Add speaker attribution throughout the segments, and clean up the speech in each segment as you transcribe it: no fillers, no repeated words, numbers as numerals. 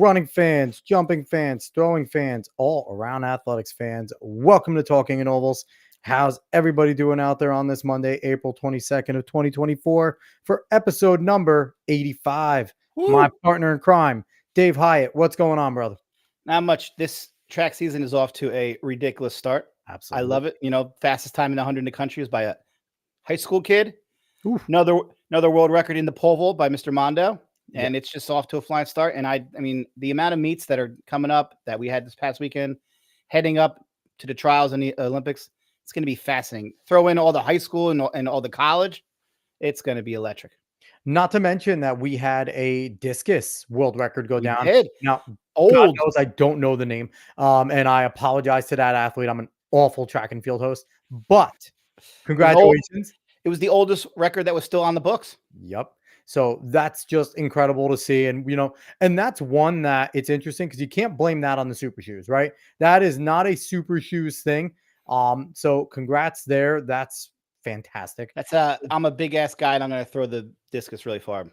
Speaker 1: running fans, jumping fans, throwing fans, all around athletics fans. Welcome to Talking in Ovals. How's everybody doing out there on this Monday, April 22nd of 2024 for episode number 85?
Speaker 2: Woo.
Speaker 1: My partner in crime, Dave Hyatt. What's going on, brother?
Speaker 2: Not much. This track season is off to a ridiculous start.
Speaker 1: Absolutely.
Speaker 2: I love it. You know, fastest time in the 100 in the country is by a high school kid.
Speaker 1: Oof.
Speaker 2: Another world record in the pole vault by Mr. Mondo. And it's just off to a flying start. And I mean, the amount of meets that are coming up that we had this past weekend, heading up to the trials in the Olympics, it's going to be fascinating. Throw in all the high school and all the college. It's going to be electric.
Speaker 1: Not to mention that we had a discus world record go down. Now,
Speaker 2: old.
Speaker 1: God knows I don't know the name. And I apologize to that athlete. I'm an awful track and field host. But congratulations.
Speaker 2: It was the oldest record that was still on the books.
Speaker 1: Yep. So that's just incredible to see. And, you know, and that's one that it's interesting because you can't blame that on the super shoes, right? That is not a super shoes thing. So congrats there. That's fantastic.
Speaker 2: I'm a big ass guy and I'm going to throw the discus really far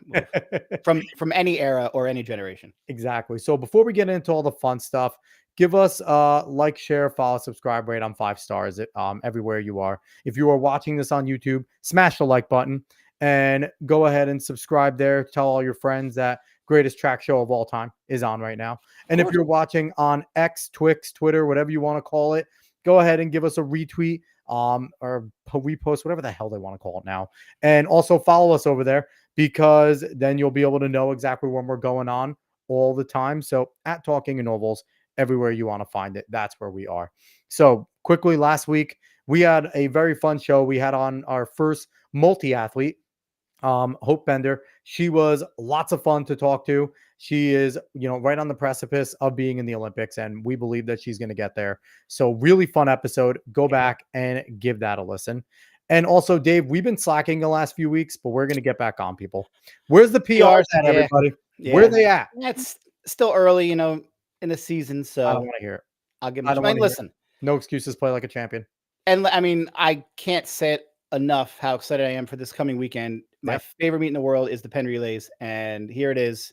Speaker 2: from any era or any generation.
Speaker 1: Exactly. So before we get into all the fun stuff, give us like, share, follow, subscribe, rate on 5 stars everywhere you are. If you are watching this on YouTube, smash the like button and go ahead and subscribe there. Tell all your friends that greatest track show of all time is on right now. And if you're watching on X, Twix, Twitter, whatever you want to call it, go ahead and give us a retweet or repost, whatever the hell they want to call it now. And also follow us over there because then you'll be able to know exactly when we're going on all the time. So at Talking in Ovals, everywhere you want to find it, that's where we are. So quickly, last week, we had a very fun show. We had on our first multi-athlete, Hope Bender. She was lots of fun to talk to. She is, you know, right on the precipice of being in the Olympics, and we believe that she's going to get there. So really fun episode. Go back and give that a listen. And also, Dave, we've been slacking the last few weeks, but we're going to get back on, people. Where's the PRs at, everybody? Yeah. Where are they at?
Speaker 2: It's still early, you know, in the season, so
Speaker 1: I don't want to hear it.
Speaker 2: I'll give them. Listen,
Speaker 1: no excuses. Play like a champion.
Speaker 2: And I mean, I can't say it enough how excited I am for this coming weekend. My favorite meet in the world is the Penn Relays, and here it is.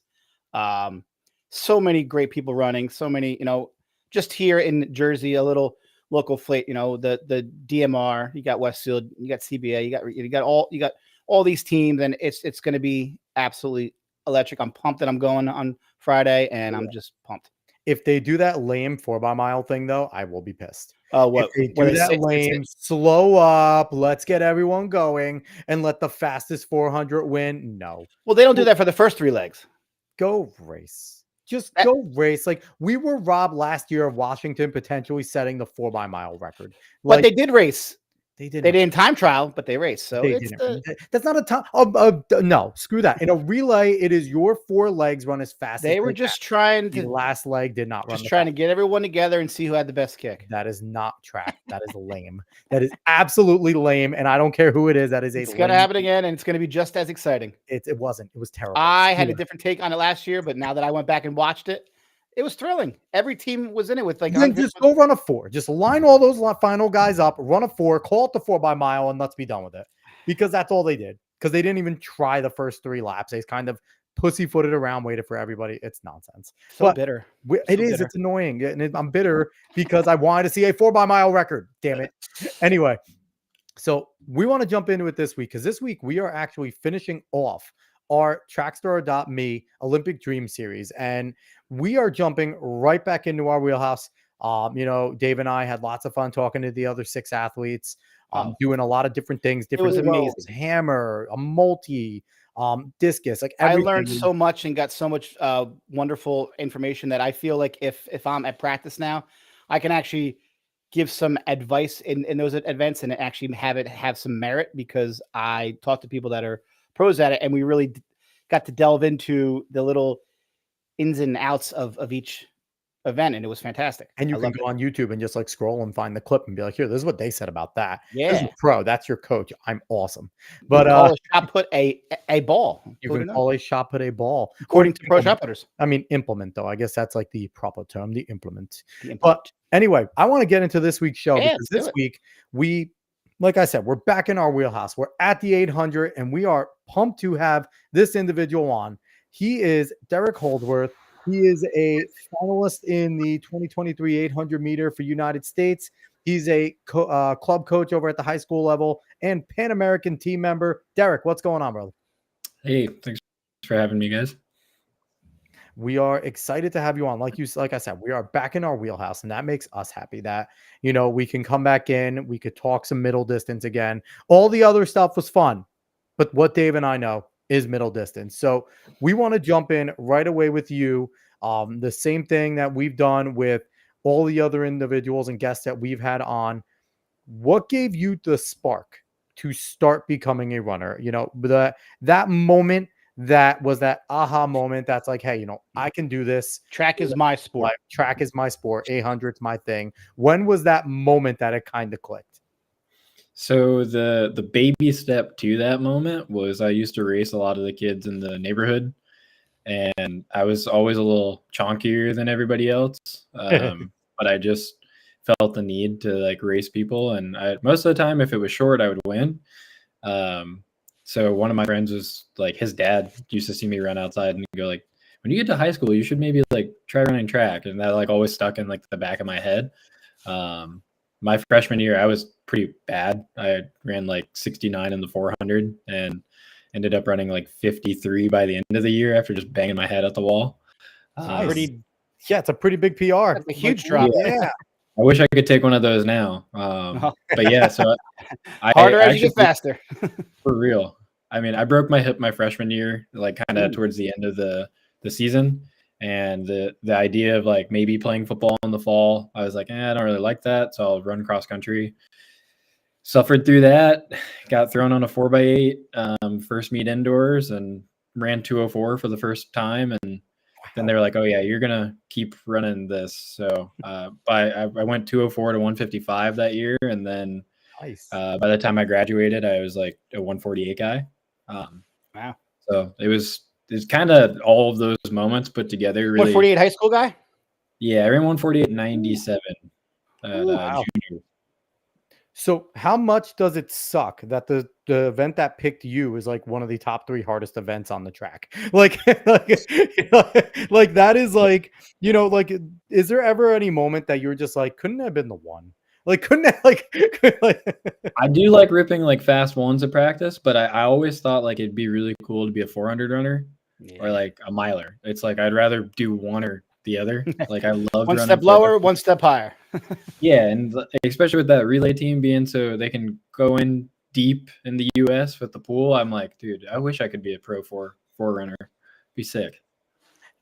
Speaker 2: So many great people running. So many, you know, just here in Jersey, a little local fleet. You know, the DMR. You got Westfield. You got CBA. You got all these teams, and it's going to be absolutely electric. I'm pumped that I'm going on Friday, and I'm just pumped.
Speaker 1: If they do that lame 4-by-mile thing, though, I will be pissed.
Speaker 2: What?
Speaker 1: If they do that lame, slow up, let's get everyone going, and let the fastest 400 win. No.
Speaker 2: Well, they don't do that for the first 3 legs.
Speaker 1: Go race. Just go race. Like, we were robbed last year of Washington potentially setting the 4-by-mile record.
Speaker 2: But they did race.
Speaker 1: They didn't.
Speaker 2: They didn't time trial, but they raced. So
Speaker 1: that's not a time. No, screw that. In a relay, it is your 4 legs run as fast.
Speaker 2: They were just trying to.
Speaker 1: The last leg did not run.
Speaker 2: Just trying to get everyone together and see who had the best kick.
Speaker 1: That is not track. That is lame. That is absolutely lame. And I don't care who it is. That is
Speaker 2: It's going to happen again, and it's going to be just as exciting.
Speaker 1: It wasn't. It was terrible.
Speaker 2: I had a different take on it last year, but now that I went back and watched it, it was thrilling. Every team was in it with
Speaker 1: then just go run a 4. Just line all those final guys up, run a 4, call it the 4-by-mile, and let's be done with it. Because that's all they did. Because they didn't even try the first 3 laps. They kind of pussyfooted around, waited for everybody. It's nonsense.
Speaker 2: But bitter.
Speaker 1: It's annoying. And I'm bitter because I wanted to see a 4-by-mile record. Damn it. Anyway, so we want to jump into it this week because this week we are actually finishing off our Trackstar.me Olympic Dream Series. And we are jumping right back into our wheelhouse. You know, Dave and I had lots of fun talking to the other 6 athletes, doing a lot of different things.
Speaker 2: It was amazing.
Speaker 1: Hammer, a multi, discus. Like
Speaker 2: everything. I learned so much and got so much wonderful information that I feel like if I'm at practice now, I can actually give some advice in those events and actually have some merit because I talk to people that are pros at it, and we really got to delve into the little ins and outs of each event, and it was fantastic.
Speaker 1: And you can go on YouTube and just like scroll and find the clip and be like, here, this is what they said about that.
Speaker 2: Yeah.
Speaker 1: This is pro. That's your coach. I'm awesome. But
Speaker 2: call a shot put a ball.
Speaker 1: You can call a shot put a ball.
Speaker 2: According to pro shot putters.
Speaker 1: I mean, implement, though. I guess that's like the proper term, the implement. But anyway, I want to get into this week's show because this week we, like I said, we're back in our wheelhouse. We're at the 800 and we are pumped to have this individual on. He is Derek Holdsworth. He is a finalist in the 2023 800 meter for United States. He's a club coach over at the high school level and Pan American team member. Derek, what's going on, brother?
Speaker 3: Hey, thanks for having me, guys.
Speaker 1: We are excited to have you on. Like I said, we are back in our wheelhouse, and that makes us happy that, we can come back in, we could talk some middle distance again. All the other stuff was fun, but what Dave and I know is middle distance. So we want to jump in right away with you. The same thing that we've done with all the other individuals and guests that we've had on. What gave you the spark to start becoming a runner? That moment, that was that aha moment that's like, hey, I can do this.
Speaker 2: Track is my sport.
Speaker 1: Like, track is my sport. 800's my thing. When was that moment that it kind of clicked?
Speaker 3: So the baby step to that moment was I used to race a lot of the kids in the neighborhood, and I was always a little chonkier than everybody else. But I just felt the need to like race people, and most of the time, if it was short, I would win. So one of my friends was like, his dad used to see me run outside and go like, when you get to high school, you should maybe like try running track. And that like always stuck in like the back of my head. My freshman year, I was pretty bad. I ran like 69 in the 400 and ended up running like 53 by the end of the year after just banging my head at the wall.
Speaker 1: It's a pretty big PR.
Speaker 2: That's a huge drop.
Speaker 1: Yeah.
Speaker 3: I wish I could take one of those now. But yeah, so
Speaker 2: harder as you get faster.
Speaker 3: For real. I mean, I broke my hip my freshman year, like kind of towards the end of the season. And the idea of like maybe playing football in the fall, I was like, I don't really like that. So I'll run cross country. Suffered through that, got thrown on a 4x8, first meet indoors, and ran 204 for the first time. And then they were like, oh yeah, you're gonna keep running this. So I went 204 to 155 that year, and then
Speaker 1: nice.
Speaker 3: By the time I graduated, I was like a 148 guy.
Speaker 2: Wow.
Speaker 3: So it's kind of all of those moments put together. Really,
Speaker 2: 148 high school guy.
Speaker 3: Yeah, I ran 148 97.
Speaker 1: Wow.
Speaker 3: Junior.
Speaker 1: So how much does it suck that the event that picked you is like one of the top 3 hardest events on the track? Like that is like, like, is there ever any moment that you're just like, couldn't it have been the one? Like, couldn't it, like
Speaker 3: I do like ripping like fast ones at practice, but I always thought like it'd be really cool to be a 400 runner or like a miler. It's like I'd rather do one or the other. Like I love
Speaker 2: one step lower, one step higher.
Speaker 3: Yeah, and especially with that relay team being so they can go in deep in the US with the pool. I'm like, dude, I wish I could be a pro 4 runner. Be sick.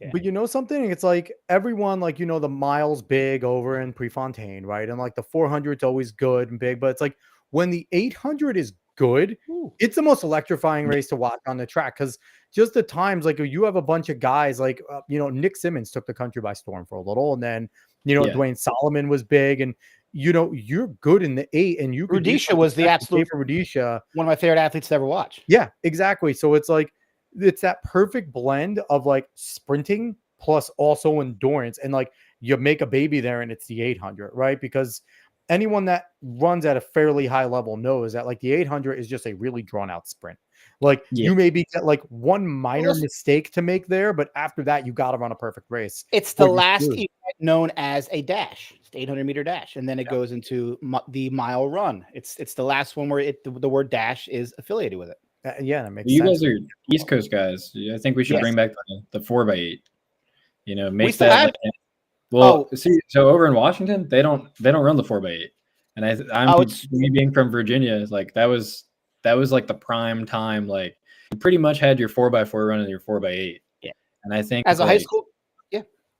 Speaker 1: Yeah. But something, it's like everyone, like, the miles big over in Prefontaine, right? And like the 400 is always good and big, but it's like when the 800 is good, it's the most electrifying race to watch on the track, because just the times, like, you have a bunch of guys like Nick Simmons took the country by storm for a little, and then Dwayne Solomon was big, and you're good in the 8, and
Speaker 2: Rudisha was the absolute
Speaker 1: for Rudisha,
Speaker 2: one of my favorite athletes to ever watch.
Speaker 1: Yeah, exactly. So it's like it's that perfect blend of like sprinting plus also endurance, and like you make a baby there, and it's the 800, right? Because anyone that runs at a fairly high level knows that like the 800 is just a really drawn out sprint. Like you maybe get like one minor mistake to make there, but after that you got to run a perfect race.
Speaker 2: It's the last event known as a dash. It's the 800 meter dash, and then it goes into the mile run. It's the last one where the word dash is affiliated with it.
Speaker 1: Yeah, that makes
Speaker 3: sense. You
Speaker 1: sense.
Speaker 3: guys are East Coast guys. I think we should bring back the 4x8. Make
Speaker 2: we still
Speaker 3: that. See, so over in Washington, they don't run the 4x8, and me being from Virginia, like that was like the prime time. Like you pretty much had your 4x4 running your 4x8.
Speaker 2: Yeah,
Speaker 3: and I think
Speaker 2: as a high school,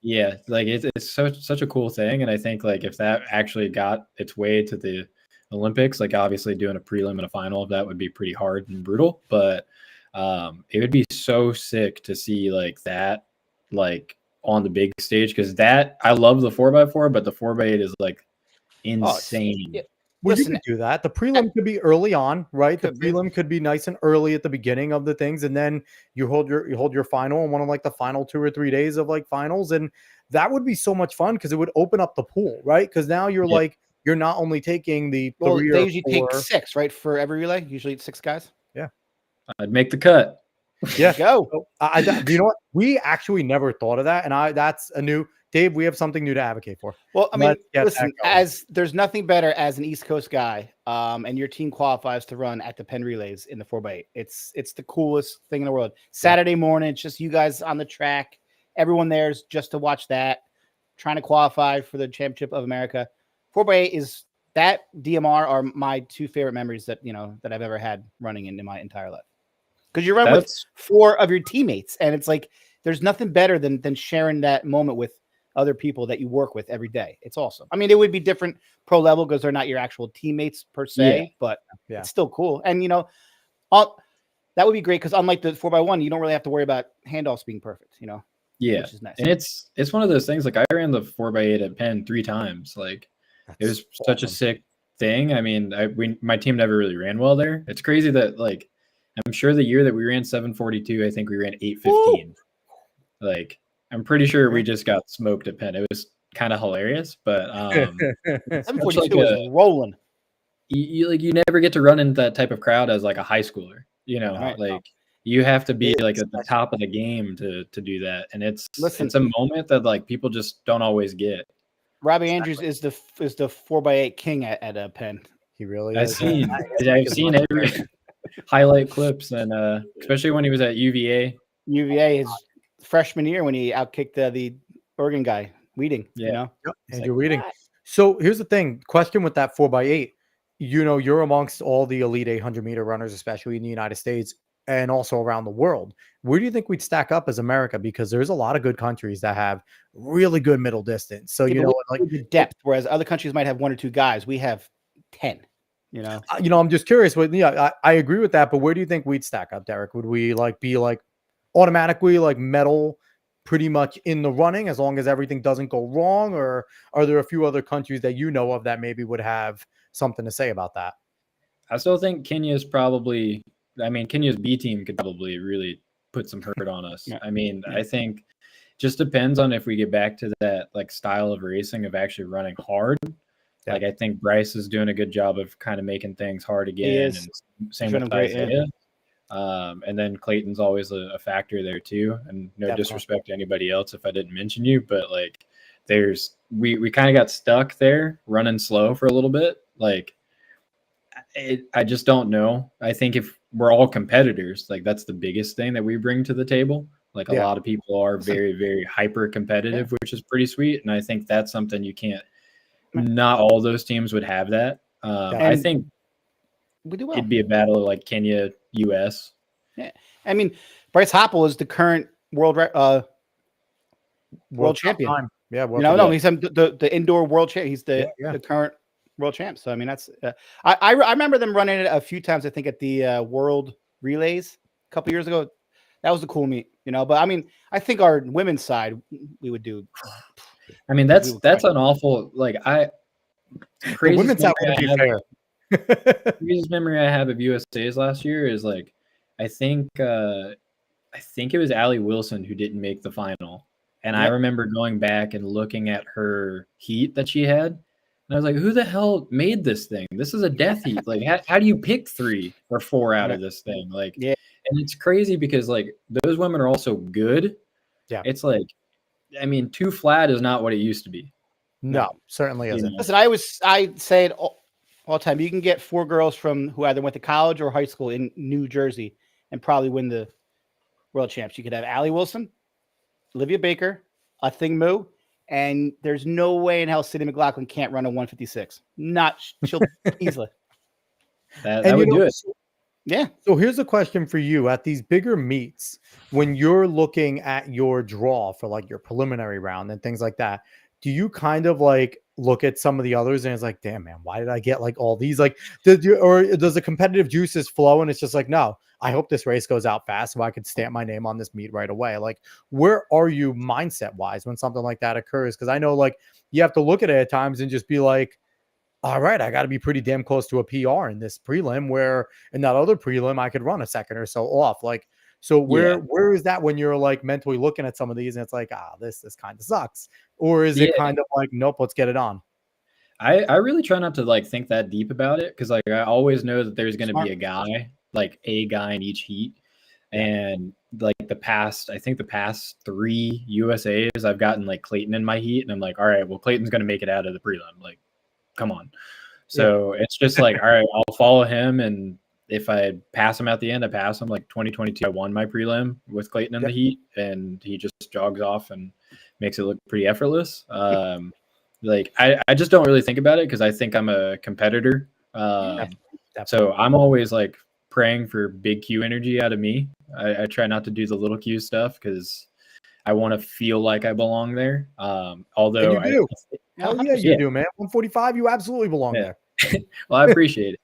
Speaker 3: yeah, like it's such a cool thing, and I think like if that actually got its way to the Olympics, like obviously doing a prelim and a final of that would be pretty hard and brutal, but it would be so sick to see like that like on the big stage, because that I love the 4x4, but the 4x8 is like insane.
Speaker 1: Well, you can do that. The prelim could be early on, right? The prelim could be nice and early at the beginning of the things, and then you hold your final in one of like the final 2 or 3 days of like finals, and that would be so much fun because it would open up the pool, right? Because now you're like you're not only taking the
Speaker 2: they usually take 6, right, for every relay. Usually it's 6 guys.
Speaker 1: Yeah,
Speaker 3: I'd make the cut.
Speaker 1: Yeah.
Speaker 2: Go.
Speaker 1: So, do you know what? We actually never thought of that, and that's a new Dave. We have something new to advocate for.
Speaker 2: Well, I mean,
Speaker 1: Let's get that
Speaker 2: listen,
Speaker 1: going.
Speaker 2: as there's nothing better as an East Coast guy, and your team qualifies to run at the Penn Relays in the 4x8. It's the coolest thing in the world. Saturday morning, it's just you guys on the track. Everyone there's just to watch that, trying to qualify for the Championship of America. 4x8 is that DMR are my two favorite memories that I've ever had running in my entire life. Because you run with 4 of your teammates, and it's like there's nothing better than sharing that moment with other people that you work with every day. It's awesome. I mean, it would be different pro level because they're not your actual teammates per se, but it's still cool. And that would be great because unlike the 4x1, you don't really have to worry about handoffs being perfect. Which is nice.
Speaker 3: And it's one of those things. Like I ran the 4x8 at Penn 3 times. Like it was such a sick thing. I mean, my team never really ran well there. It's crazy that like I'm sure the year that we ran 742, I think we ran 815. Like I'm pretty sure we just got smoked at Penn. It was kind of hilarious, but
Speaker 2: 742 was rolling.
Speaker 3: You never get to run into that type of crowd as like a high schooler. Like you have to be like at the top of the game to do that, and it's a moment that like people just don't always get.
Speaker 2: Robbie Andrews is the 4x8 king at Penn.
Speaker 1: He really is.
Speaker 3: I've seen every highlight clips, and especially when he was at UVA.
Speaker 2: UVA his freshman year when he outkicked the Oregon guy, Weeding.
Speaker 1: Andrew Weeding. So here's the thing. Question with that 4x8. You're amongst all the elite 800-meter runners, especially in the United States and also around the world. Where do you think we'd stack up as America? Because there's a lot of good countries that have really good middle distance. So
Speaker 2: like the depth, whereas other countries might have 1 or 2 guys. We have 10.
Speaker 1: I'm just curious. But I agree with that. But where do you think we'd stack up, Derek? Would we be automatically medal pretty much in the running as long as everything doesn't go wrong, or are there a few other countries that you know of that maybe would have something to say about that?
Speaker 3: I still think Kenya's B team could probably really put some hurt on us. I mean, I think just depends on if we get back to that like style of racing of actually running hard. Like I think Bryce is doing a good job of kind of making things hard again. And same with Isaiah. And then Clayton's always a factor there too. And no disrespect to anybody else if I didn't mention you, but like we kind of got stuck there running slow for a little bit. Like I just don't know. I think if we're all competitors, like that's the biggest thing that we bring to the table. Like a lot of people are very, very hyper competitive, which is pretty sweet. And I think that's something you can't, not all those teams would have that. I think
Speaker 2: we do well.
Speaker 3: It'd be a battle like Kenya, US.
Speaker 2: Yeah. I mean, Bryce Hoppel is the current world champion.
Speaker 1: Yeah.
Speaker 2: He's the indoor world champ. He's the current world champ. So, I mean, that's I remember them running it a few times, I think, at the World Relays a couple years ago. That was a cool meet, But, I mean, I think our women's side, we would do.
Speaker 3: I mean, that's an awful, like,
Speaker 1: the women's side would be fair.
Speaker 3: The craziest memory I have of USA's last year is, like, I think it was Allie Wilson who didn't make the final. And I remember going back and looking at her heat that she had. And I was like, who the hell made this thing? This is a death heat. Like, how do you pick 3 or 4 out of this thing? Like, and it's crazy because, like, those women are also good. Yeah. It's like, I mean, 2 flat is not what it used to be.
Speaker 1: No, certainly isn't.
Speaker 2: Listen, I say it all the time. You can get 4 girls who either went to college or high school in New Jersey and probably win the world champs. You could have Allie Wilson, Olivia Baker, Athing Mu, and there's no way in hell Sydney McLaughlin can't run a 156. She'll easily.
Speaker 3: That would do it.
Speaker 2: Yeah.
Speaker 1: So here's a question for you. At these bigger meets, when you're looking at your draw for like your preliminary round and things like that, do you kind of like look at some of the others and it's like, damn, man, why did I get like all these? Like, does the competitive juices flow and it's just like, no, I hope this race goes out fast so I could stamp my name on this meet right away. Like, where are you mindset wise when something like that occurs? Because I know like you have to look at it at times and just be like, all right, I got to be pretty damn close to a PR in this prelim, where in that other prelim I could run a second or so off. Like, so where is that when you're like mentally looking at some of these and it's like, this kind of sucks? Or is it kind of like, nope, let's get it on?
Speaker 3: I really try not to like think that deep about it because like I always know that there's going to be a guy in each heat. And like I think the past 3 USAs, I've gotten like Clayton in my heat, and I'm like, all right, well, Clayton's going to make it out of the prelim. Like, come on. So it's just like, all right, I'll follow him. And if I pass him at the end, I pass him. Like 2022, I won my prelim with Clayton in the heat, and he just jogs off and makes it look pretty effortless. Like I just don't really think about it because I think I'm a competitor. So I'm always like praying for big Q energy out of me. I try not to do the little Q stuff because I want to feel like I belong there. Although
Speaker 1: and you do. Hell yeah, you
Speaker 3: yeah.
Speaker 1: do, man. 145, you absolutely belong there.
Speaker 3: Well, I appreciate it.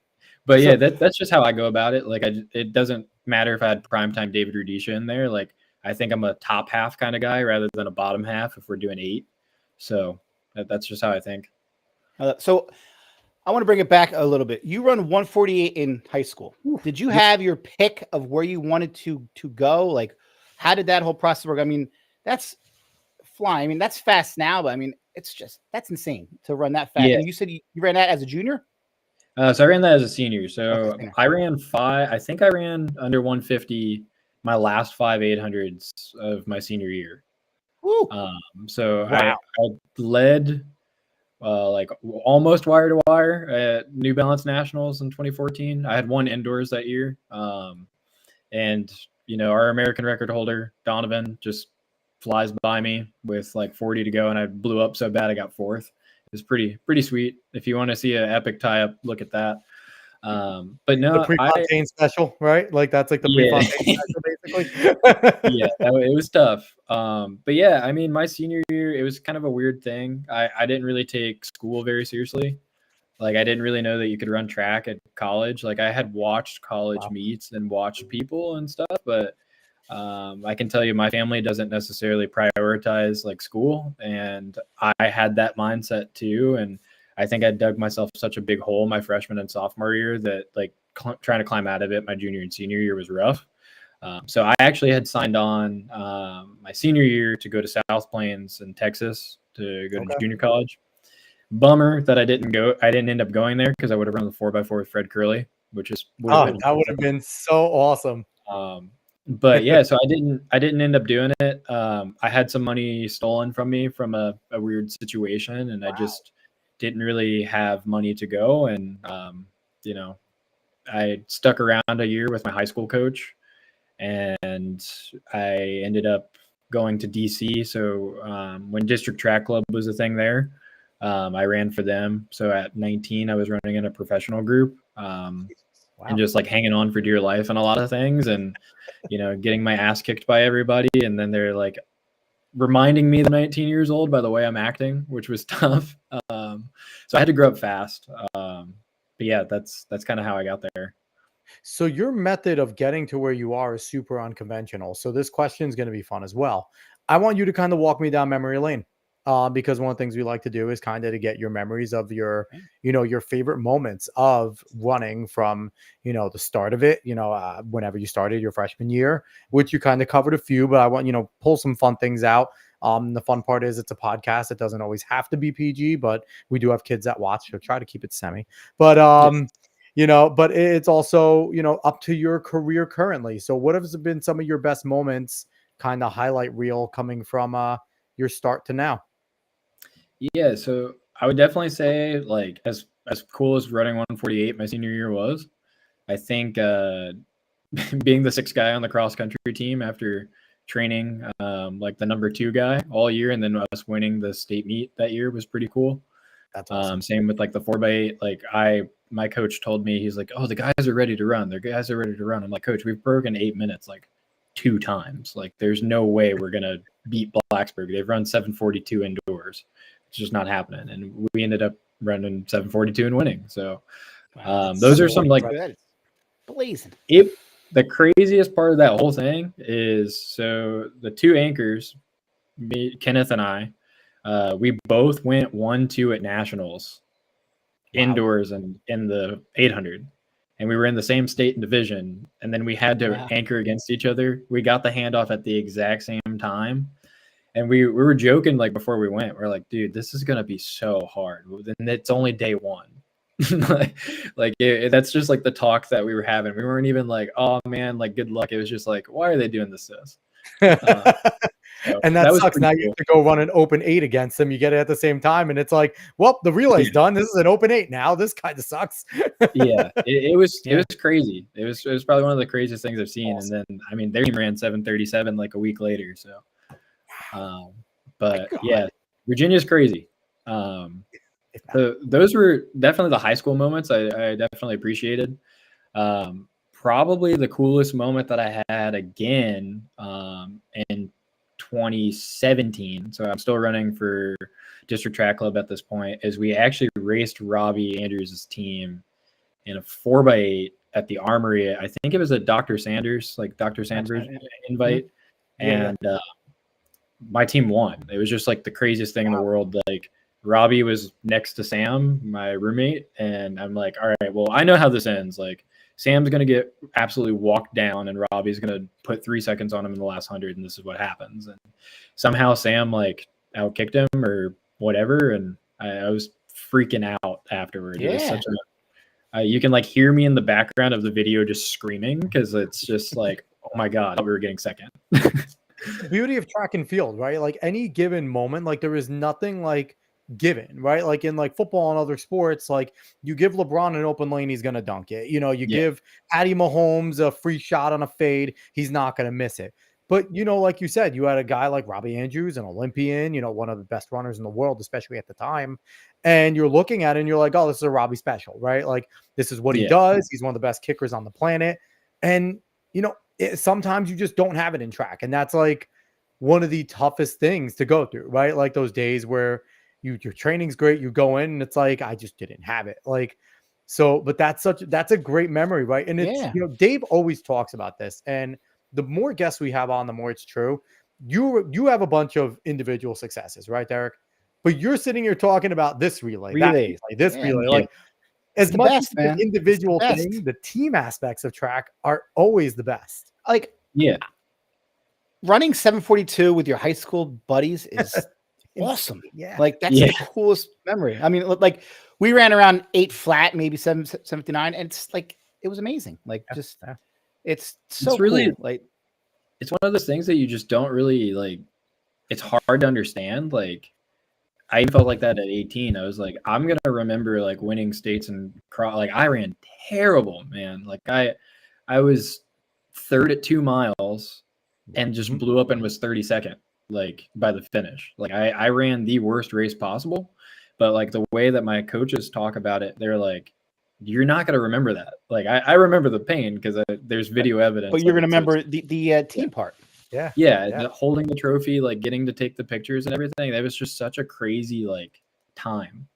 Speaker 3: But yeah, that's just how I go about it. Like it doesn't matter if I had primetime David Rudisha in there. Like I think I'm a top half kind of guy rather than a bottom half if we're doing 8. So that's just how I think.
Speaker 2: So I want to bring it back a little bit. You run 148 in high school. Did you have your pick of where you wanted to go? Like, how did that whole process work? I mean, that's flying. I mean, that's fast now, but I mean, that's insane to run that fast.
Speaker 3: Yeah.
Speaker 2: And you said you ran that as a junior?
Speaker 3: So I ran that as a senior. So I ran 5. I think I ran under 150 my last 5 800s of my senior year. So wow. I led like almost wire to wire at New Balance Nationals in 2014. I had 1 indoors that year. And our American record holder, Donovan, just flies by me with like 40 to go, and I blew up so bad I got 4th. It was pretty sweet. If you want to see an epic tie-up, look at that. But no,
Speaker 1: the Prefontaine special, right? Like that's like the Prefontaine special, basically.
Speaker 3: Yeah, it was tough. But yeah, I mean, my senior year, it was kind of a weird thing. I didn't really take school very seriously. Like I didn't really know that you could run track at college. Like I had watched college meets and watched people and stuff, but I can tell you my family doesn't necessarily prioritize like school, and I had that mindset too. And I think I dug myself such a big hole my freshman and sophomore year that like trying to climb out of it my junior and senior year was rough. So I actually had signed on my senior year to go to South Plains in Texas to go to junior college. Bummer that I didn't go. I didn't end up going there because I would have run the 4x4 with Fred Curley, which is
Speaker 1: that would have been so awesome.
Speaker 3: But yeah, so I didn't end up doing it. I had some money stolen from me from a weird situation, and I just didn't really have money to go. And I stuck around a year with my high school coach, and I ended up going to DC. So when District Track Club was a thing there, I ran for them. So at 19, I was running in a professional group. And just like hanging on for dear life and a lot of things, and getting my ass kicked by everybody, and then they're like reminding me that I'm 19 years old by the way I'm acting, which was tough. So I had to grow up fast. But yeah, that's kind of how I got there.
Speaker 1: So your method of getting to where you are is super unconventional. So this question is going to be fun as well. I want you to kind of walk me down memory lane. Because one of the things we like to do is kind of to get your memories of your, your favorite moments of running from, the start of it, whenever you started your freshman year, which you kind of covered a few, but I want, pull some fun things out. The fun part is it's a podcast. It doesn't always have to be PG, but we do have kids that watch, so try to keep it semi. But, but it's also, up to your career currently. So what has been some of your best moments, kind of highlight reel coming from your start to now?
Speaker 3: Yeah, so I would definitely say like as cool as running 148 my senior year was, I think being the 6th guy on the cross country team after training like the number 2 guy all year, and then us winning the state meet that year was pretty cool.
Speaker 1: That's awesome.
Speaker 3: Same with like the 4x8. Like my coach told me, he's like, oh, the guys are ready to run. The guys are ready to run. I'm like, coach, we've broken 8 minutes like 2 times. Like there's no way we're gonna beat Blacksburg. They've run 742 indoors. It's just not happening. And we ended up running 742 and winning. So those are some like
Speaker 2: blazing.
Speaker 3: The craziest part of that whole thing is, so the 2 anchors, me, Kenneth and I, we both went 1-2 at nationals indoors and in the 800. And we were in the same state and division. And then we had to anchor against each other. We got the handoff at the exact same time. And we were joking like before we went, we're like, dude, this is going to be so hard. And it's only day 1. That's just like the talk that we were having. We weren't even like, oh man, like good luck. It was just like, why are they doing this to us? So
Speaker 1: And that
Speaker 3: that was
Speaker 1: sucks.
Speaker 3: pretty
Speaker 1: Now you
Speaker 3: cool.
Speaker 1: have to go run an open 8 against them. You get it at the same time, and it's like, well, the relay's done. This is an open 8 now. This kind of sucks.
Speaker 3: Yeah, it was
Speaker 1: Yeah.
Speaker 3: crazy. It was probably one of the craziest things I've seen.
Speaker 1: Awesome.
Speaker 3: And then I mean, their team ran 7:37 like a week later. So, but
Speaker 1: God.
Speaker 3: yeah, Virginia's crazy. Those were definitely the high school moments I definitely appreciated. Probably the coolest moment that I had again in 2017. So I'm still running for district track club at this point. Is we actually raced Robbie Andrews' team in a 4x8 at the Armory. I think it was a Dr. Sanders invite, and my team won. It was just like the craziest thing in the world. Like Robbie was next to Sam, my roommate, and I'm like, all right, well, I know how this ends. Like Sam's gonna get absolutely walked down, and Robbie's gonna put 3 seconds on him in the last 100, and this is what happens. And somehow Sam like outkicked him or whatever, and I was freaking out afterward. It was such a you can like hear me in the background of the video just screaming because it's just like, oh my god, we were getting second.
Speaker 1: The beauty of track and field, right? Like any given moment, like there is nothing like given, right? Like in like football and other sports, like you give LeBron an open lane, he's gonna dunk it. You know, you give Patty Mahomes a free shot on a fade, he's not gonna miss it. But you know, like you said, you had a guy like Robbie Andrews, an Olympian, you know, one of the best runners in the world, especially at the time. And you're looking at it and you're like, oh, this is a Robbie special, right? Like this is what he does. He's one of the best kickers on the planet. And you know, sometimes you just don't have it in track. And that's like one of the toughest things to go through, right? Like those days where your training's great, you go in and it's like, I just didn't have it. Like, so, but that's a great memory, right? And it's, you know, Dave always talks about this. And the more guests we have on, the more it's true. You have a bunch of individual successes, right, Derek? But you're sitting here talking about this relay, this relay. Like as much as an individual thing, the team aspects of track are always the best.
Speaker 2: Like, running 742 with your high school buddies is awesome.
Speaker 1: Yeah.
Speaker 2: Like that's the coolest memory. I mean, like we ran around 8 flat, maybe 779, and it's like it was amazing. Like just it's so
Speaker 3: really
Speaker 2: cool. Like
Speaker 3: it's one of those things that you just don't really like. It's hard to understand. Like I felt like that at 18. I was like, I'm gonna remember like winning states and like I ran terrible, man. Like I was third at 2 miles and just blew up and was 32nd like by the finish. Like I ran the worst race possible, but like the way that my coaches talk about it, they're like, you're not going to remember that. Like I remember the pain because there's video evidence.
Speaker 2: But you're going to remember the team part.
Speaker 3: Holding the trophy, like getting to take the pictures and everything. That was just such a crazy like time.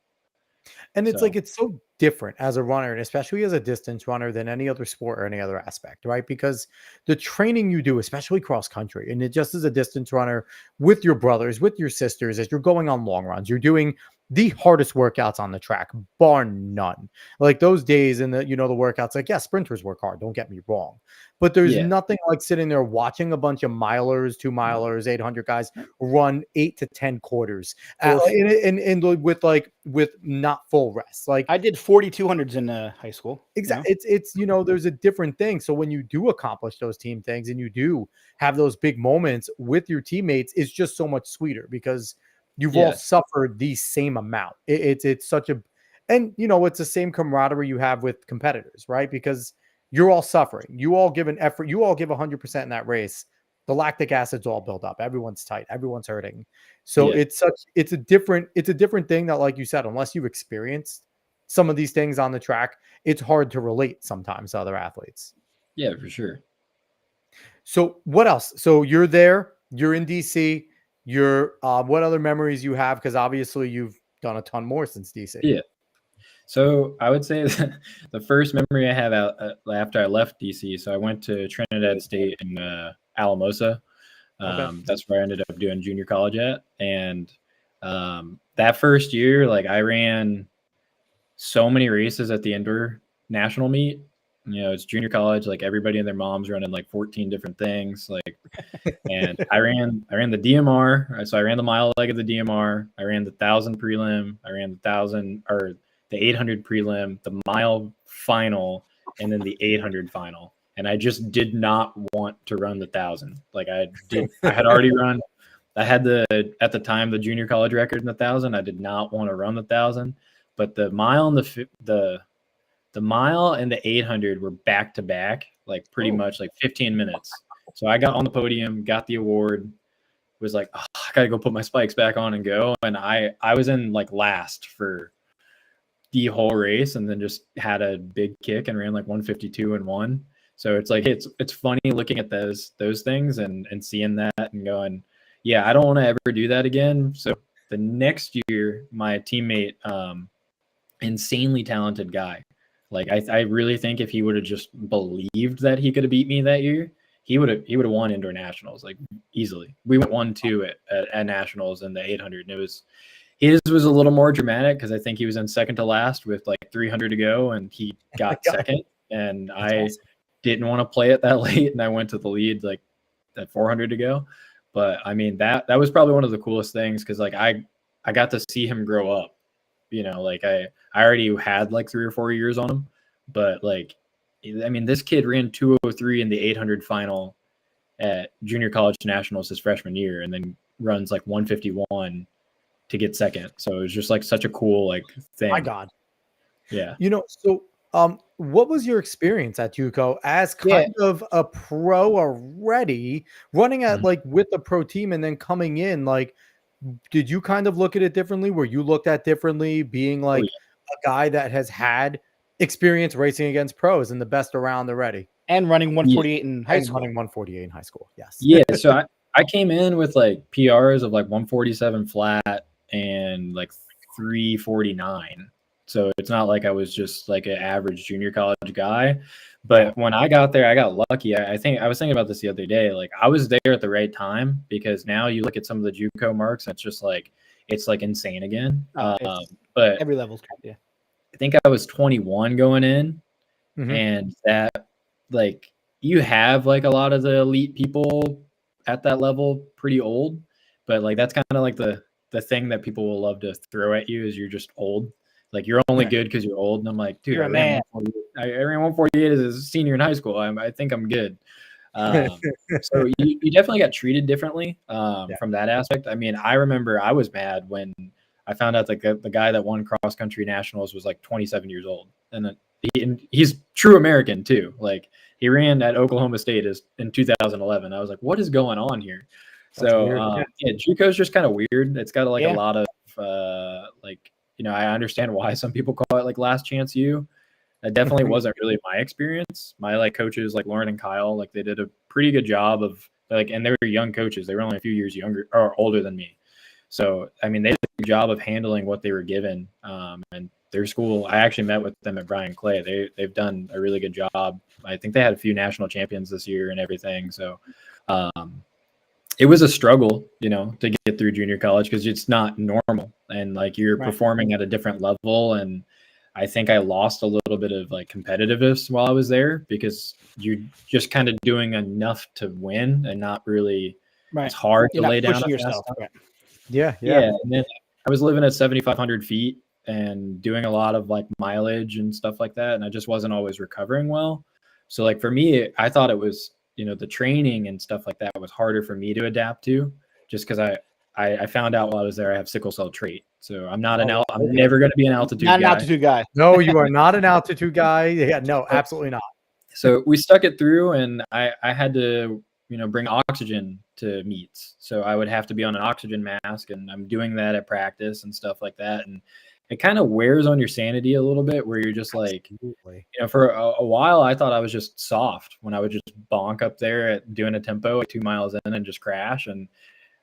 Speaker 1: And it's like, it's so different as a runner, and especially as a distance runner, than any other sport or any other aspect, right? Because the training you do, especially cross country, and it just as a distance runner with your brothers, with your sisters, as you're going on long runs, you're doing the hardest workouts on the track, bar none. Like those days in the, you know, the workouts, like, sprinters work hard, don't get me wrong. But there's nothing like sitting there watching a bunch of milers, 2 milers, 800 guys run 8 to 10 quarters and with not full rest. Like
Speaker 2: I did 4,200s in high school.
Speaker 1: Exactly. You know? It's, you know, there's a different thing. So when you do accomplish those team things and you do have those big moments with your teammates, it's just so much sweeter because you've all suffered the same amount. It's such a, and you know, it's the same camaraderie you have with competitors, right? Because you're all suffering. You all give an effort. You all give 100% in that race. The lactic acid's all built up. Everyone's tight. Everyone's hurting. So it's a different thing that, like you said, unless you've experienced some of these things on the track, it's hard to relate sometimes to other athletes.
Speaker 3: Yeah, for sure.
Speaker 1: So what else? So you're there, you're in DC, what other memories you have? Because obviously you've done a ton more since DC.
Speaker 3: Yeah. So I would say the first memory I have after I left DC, so I went to Trinidad State in Alamosa. That's where I ended up doing junior college at. And that first year, like I ran so many races at the indoor national meet. You know, it's junior college, like everybody and their moms running like 14 different things. Like, and I ran the DMR. So I ran the mile leg of the DMR. I ran the 1,000 prelim. I ran the the 800 prelim, the mile final, and then the 800 final. And I just did not want to run the 1,000. Like I had already run. I had at the time the junior college record in the 1,000. I did not want to run the 1,000, but the mile and the mile and the 800 were back to back, like pretty much like 15 minutes. So I got on the podium, got the award, was like, oh, I gotta go put my spikes back on and go. And I was in like last for the whole race, and then just had a big kick and ran like 152 and won. So it's like it's funny looking at those things and seeing that and going, yeah, I don't want to ever do that again. So the next year, my teammate, insanely talented guy. Like I really think if he would have just believed that he could have beat me that year, he would have won indoor nationals like easily. We went 1-2 at nationals in the 800, and his was a little more dramatic because I think he was in second to last with like 300 to go, and he got second. And I didn't want to play it that late, and I went to the lead like at 400 to go. But I mean that was probably one of the coolest things because like I got to see him grow up. You know, like I already had like 3 or 4 years on him, but like I mean this kid ran 203 in the 800 final at junior college nationals his freshman year, and then runs like 151 to get second. So it was just like such a cool like thing.
Speaker 1: My God.
Speaker 3: Yeah.
Speaker 1: You know, so what was your experience at JUCO as kind of a pro already, running at like with the pro team and then coming in? Like, did you kind of look at it differently? Were you looked at differently being like a guy that has had experience racing against pros and the best around already?
Speaker 2: And running 148 in high school.
Speaker 1: Running 148 in high school, yes.
Speaker 3: Yeah, so I came in with like PRs of like 147 flat and like 349. So it's not like I was just like an average junior college guy. But when I got there, I got lucky. I think I was thinking about this the other day. Like I was there at the right time, because now you look at some of the JUCO marks, and it's just like it's like insane again. But
Speaker 2: every level's yeah.
Speaker 3: I think I was 21 going in, and that like you have like a lot of the elite people at that level pretty old, but like that's kind of like the thing that people will love to throw at you is you're just old. Like you're only good because you're old. And I'm like, dude, I ran 148 as a senior in high school. I think I'm good. So you definitely got treated differently from that aspect. I mean, I remember I was mad when I found out that the guy that won cross country nationals was like 27 years old, and he's true American too. Like he ran at Oklahoma State in 2011. I was like, what is going on here? So JUCO is just kind of weird. It's got like a lot of like. You know, I understand why some people call it like last chance U. That definitely wasn't really my experience. My like coaches like Lauren and Kyle, like they did a pretty good job of like, and they were young coaches. They were only a few years younger or older than me. So, I mean, they did a good job of handling what they were given. And their school, I actually met with them at Brian Clay. They've done a really good job. I think they had a few national champions this year and everything. So, it was a struggle, you know, to get through junior college because it's not normal, and like you're performing at a different level. And I think I lost a little bit of like competitiveness while I was there because you're just kind of doing enough to win and not really. It's hard to lay down yourself.
Speaker 1: Yeah.
Speaker 3: And then I was living at 7,500 feet and doing a lot of like mileage and stuff like that, and I just wasn't always recovering well. So like for me, I thought it was, you know, the training and stuff like that was harder for me to adapt to, just because I found out while I was there I have sickle cell trait. So I'm not I'm never going to be an altitude guy.
Speaker 2: Not an altitude guy.
Speaker 1: No, you are not an altitude guy. Yeah, no, absolutely not.
Speaker 3: So we stuck it through, and I had to, you know, bring oxygen to meets. So I would have to be on an oxygen mask, and I'm doing that at practice and stuff like that. And it kind of wears on your sanity a little bit, where you're just like, you know, for a while, I thought I was just soft when I would just bonk up there at doing a tempo at 2 miles in and just crash. And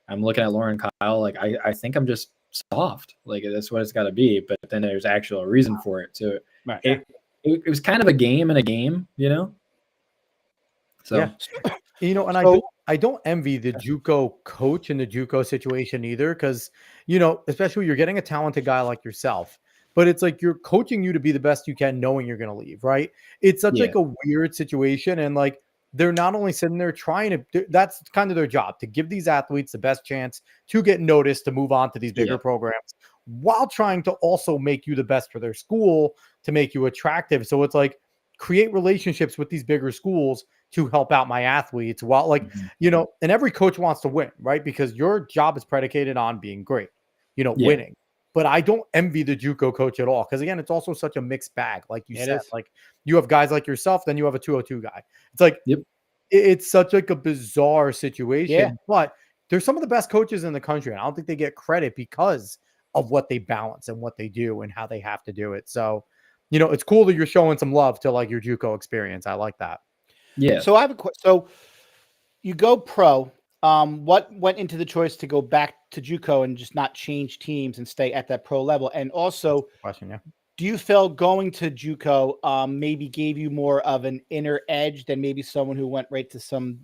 Speaker 3: I'm looking at Lauren Kyle, like, I think I'm just soft. Like, that's what it's got to be. But then there's actual reason for it. So it was kind of a game in a game, you know? So,
Speaker 1: you know, and I don't envy the JUCO coach in the JUCO situation either, because, you know, especially when you're getting a talented guy like yourself, but it's like you're coaching you to be the best you can, knowing you're going to leave, right? It's such like a weird situation, and like they're not only sitting there trying to, that's kind of their job, to give these athletes the best chance to get noticed, to move on to these bigger programs, while trying to also make you the best for their school to make you attractive. So it's like create relationships with these bigger schools to help out my athletes while like, and every coach wants to win, right? Because your job is predicated on being great, winning. But I don't envy the JUCO coach at all. Because again, it's also such a mixed bag. Like you said, like you have guys like yourself, then you have a 202 guy. It's like, it's such like a bizarre situation, but they're some of the best coaches in the country. And I don't think they get credit because of what they balance and what they do and how they have to do it. So, it's cool that you're showing some love to like your JUCO experience. I like that.
Speaker 2: Yeah. So I have a question. So you go pro. What went into the choice to go back to JUCO and just not change teams and stay at that pro level? And also, do you feel going to JUCO maybe gave you more of an inner edge than maybe someone who went right to some,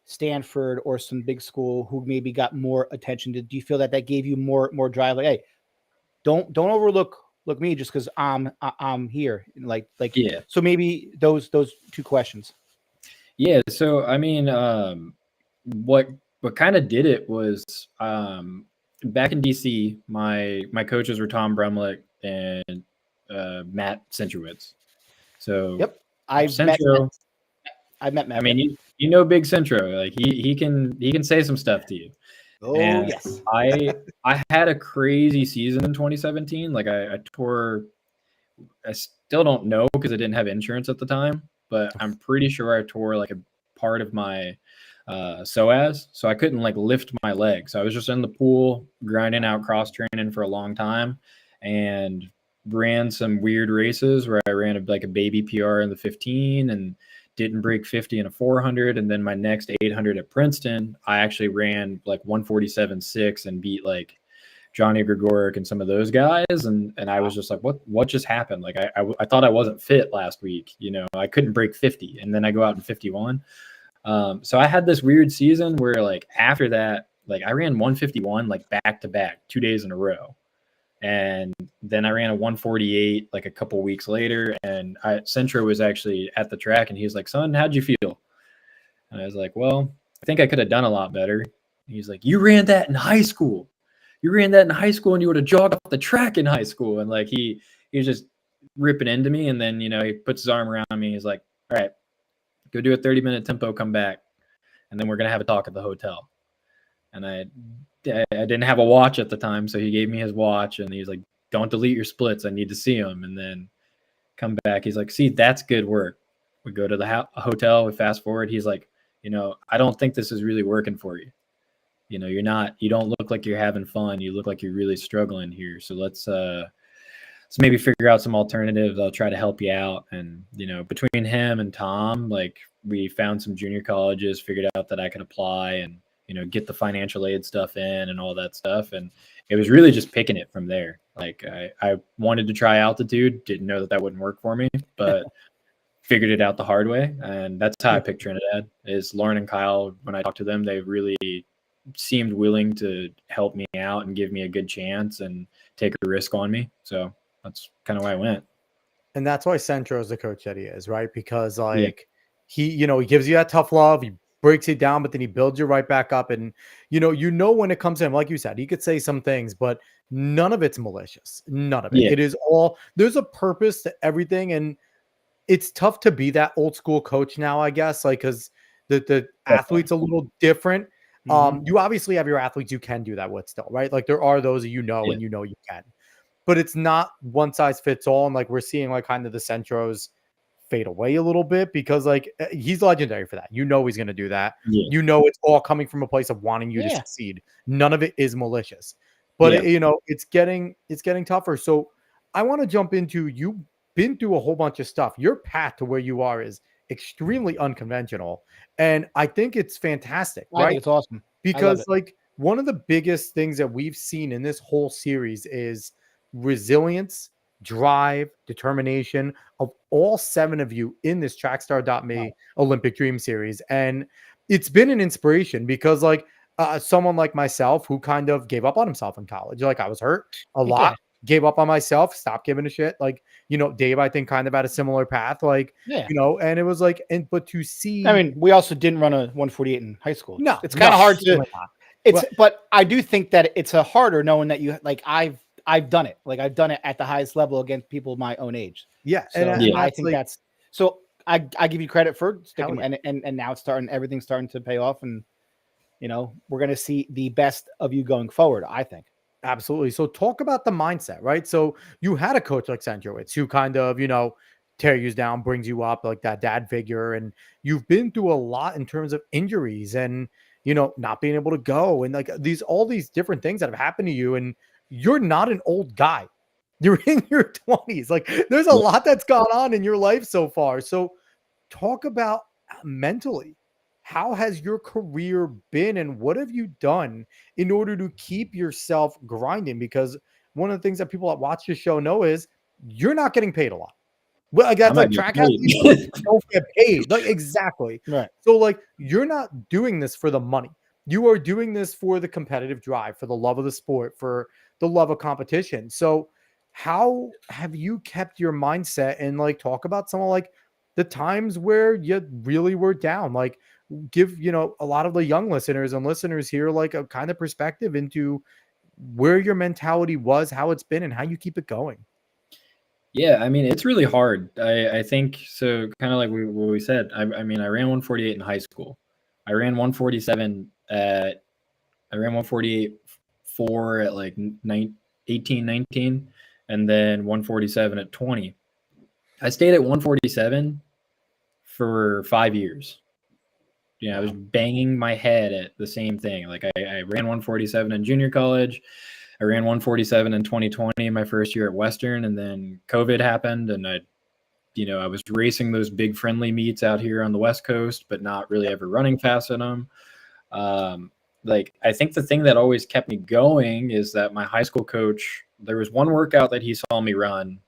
Speaker 2: Stanford or some big school who maybe got more attention? Do you feel that gave you more drive? Like, hey, don't overlook me just because I'm here. Like So maybe those two questions.
Speaker 3: Yeah. So I mean, what kind of did it was back in DC, my coaches were Tom Brumlick and Matt Centrowitz. So
Speaker 2: I've met Matt.
Speaker 3: I mean, you know Big Centro, like he can say some stuff to you.
Speaker 2: Oh, and yes.
Speaker 3: I had a crazy season in 2017. Like I tore. I still don't know because I didn't have insurance at the time, but I'm pretty sure I tore like a part of my psoas, so I couldn't like lift my leg. So I was just in the pool grinding out cross training for a long time, and ran some weird races where I ran like a baby PR in the 15 and didn't break 50 in a 400. And then my next 800 at Princeton, I actually ran like 147.6 and beat like Johnny Gregoric and some of those guys. And I was just like, what just happened? Like I thought I wasn't fit last week. I couldn't break 50 and then I go out in 51. So I had this weird season where like after that, like I ran 151, like back to back 2 days in a row. And then I ran a 148 like a couple weeks later, and Centro was actually at the track and he was like, son, how'd you feel? And I was like, well, I think I could have done a lot better. And he's like, you ran that in high school. You ran that in high school and you would have jogged off the track in high school. And like, he was just ripping into me. And then, he puts his arm around me. He's like, all right, go do a 30-minute tempo, come back. And then we're going to have a talk at the hotel. And I didn't have a watch at the time, so he gave me his watch, and he was like, don't delete your splits. I need to see them. And then come back. He's like, see, that's good work. We go to the hotel. We fast forward. He's like, I don't think this is really working for you. You don't look like you're having fun. You look like you're really struggling here. So let's maybe figure out some alternatives. I'll try to help you out. And, between him and Tom, like we found some junior colleges, figured out that I could apply and, get the financial aid stuff in and all that stuff. And it was really just picking it from there. Like I wanted to try altitude, didn't know that wouldn't work for me, but figured it out the hard way. And that's how I picked Trinidad. Is Lauren and Kyle, when I talked to them, they really seemed willing to help me out and give me a good chance and take a risk on me. So that's kind of why I went.
Speaker 1: And that's why Centro is the coach that he is, right? Because he gives you that tough love. He breaks it down, but then he builds you right back up. And, when it comes to him, like you said, he could say some things, but none of it's malicious. None of it. It is all, there's a purpose to everything. And it's tough to be that old school coach now, I guess, like, cause the athlete's a little different. You obviously have your athletes you can do that with still, right? Like there are those that and you can, but it's not one size fits all. And like we're seeing like kind of the Centros fade away a little bit because like he's legendary for that. He's going to do that. It's all coming from a place of wanting you to succeed. None of it is malicious, but it's getting tougher. So I want to jump into, you've been through a whole bunch of stuff. Your path to where you are is extremely unconventional. And I think it's fantastic, right?
Speaker 2: I think it's awesome.
Speaker 1: Because like one of the biggest things that we've seen in this whole series is resilience, drive, determination of all 7 of you in this Trackstar.me Olympic Dream Series. And it's been an inspiration because like someone like myself who kind of gave up on himself in college, like I was hurt a lot, gave up on myself, stopped giving a shit. Like, Dave, I think kind of had a similar path, like, and it was like, but to see,
Speaker 2: I mean, we also didn't run a 148 in high school.
Speaker 1: No,
Speaker 2: it's kind of hard to, but I do think that it's a harder knowing that you, like, I've done it. Like I've done it at the highest level against people my own age.
Speaker 1: Yeah,
Speaker 2: So
Speaker 1: and
Speaker 2: I
Speaker 1: that's
Speaker 2: think
Speaker 1: like,
Speaker 2: that's so. I give you credit for sticking,
Speaker 1: yeah.
Speaker 2: and now it's starting. Everything's starting to pay off, and we're going to see the best of you going forward. I think.
Speaker 1: Absolutely. So talk about the mindset, right? So you had a coach like Sanjowitz who kind of, tear you down, brings you up, like that dad figure. And you've been through a lot in terms of injuries and, not being able to go and like all these different things that have happened to you. And you're not an old guy. You're in your 20s. Like there's a lot that's gone on in your life so far. So talk about mentally. How has your career been and what have you done in order to keep yourself grinding? Because one of the things that people that watch the show know is you're not getting paid a lot. Well, like that's
Speaker 3: I'm not
Speaker 1: like track
Speaker 3: getting
Speaker 1: athletes
Speaker 3: paid.
Speaker 1: don't get paid. Like exactly.
Speaker 2: Right.
Speaker 1: So like you're not doing this for the money. You are doing this for the competitive drive, for the love of the sport, for the love of competition. So how have you kept your mindset and like talk about some of like the times where you really were down? Like give, a lot of the young listeners and listeners here like a kind of perspective into where your mentality was, how it's been, and how you keep it going.
Speaker 3: Yeah, I mean, it's really hard. I think so. Kind of like what we said. I mean, I ran 148 in high school. I ran 147 at. I ran 148 4 at like 18, 19, and then 147 at 20. I stayed at 147 for 5 years. I was banging my head at the same thing. Like I ran 147 in junior college. I ran 147 in 2020, my first year at Western, and then COVID happened, and I was racing those big friendly meets out here on the West Coast, but not really ever running fast in them. Like I think the thing that always kept me going is that my high school coach, there was one workout that he saw me run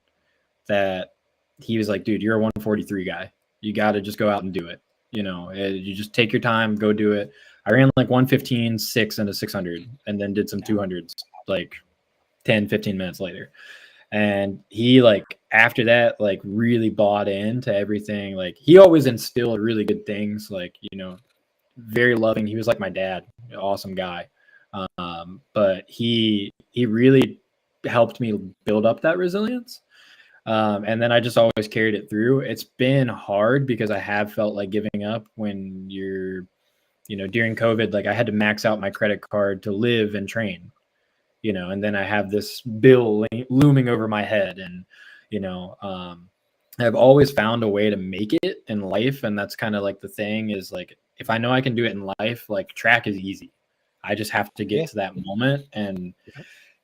Speaker 3: that he was like, dude, you're a 143 guy. You got to just go out and do it. You just take your time, go do it. I ran like 115, 6 and a 600, and then did some 200s like 10, 15 minutes later. And he like after that like really bought into everything. Like he always instilled really good things, like very loving. He was like my dad, awesome guy. But he really helped me build up that resilience. And then I just always carried it through. It's been hard because I have felt like giving up when you're during COVID. Like I had to max out my credit card to live and train, and then I have this bill looming over my head. And, I've always found a way to make it in life. And that's kind of like the thing is like, if I know I can do it in life, like track is easy. I just have to get to that moment. And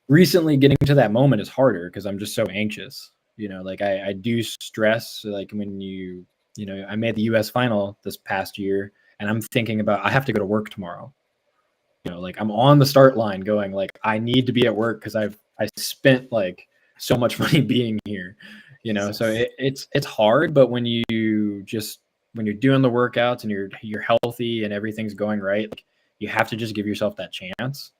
Speaker 3: recently getting to that moment is harder because I'm just so anxious. Like I do stress, like when I made the US final this past year and I'm thinking about, I have to go to work tomorrow. Like I'm on the start line going like, I need to be at work because I spent like so much money being here, so it's hard. But when you're doing the workouts and you're healthy and everything's going right, like, you have to just give yourself that chance.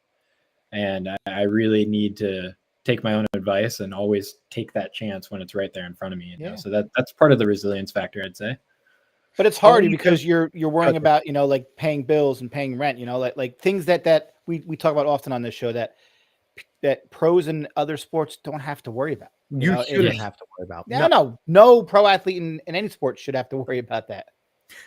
Speaker 3: And I really need to take my own advice and always take that chance when it's right there in front of me. So that's part of the resilience factor, I'd say.
Speaker 2: But it's hard because you're worrying about, like paying bills and paying rent, like things that we talk about often on this show that pros and other sports don't have to worry about.
Speaker 1: You shouldn't have to worry about.
Speaker 2: No pro athlete in any sport should have to worry about that.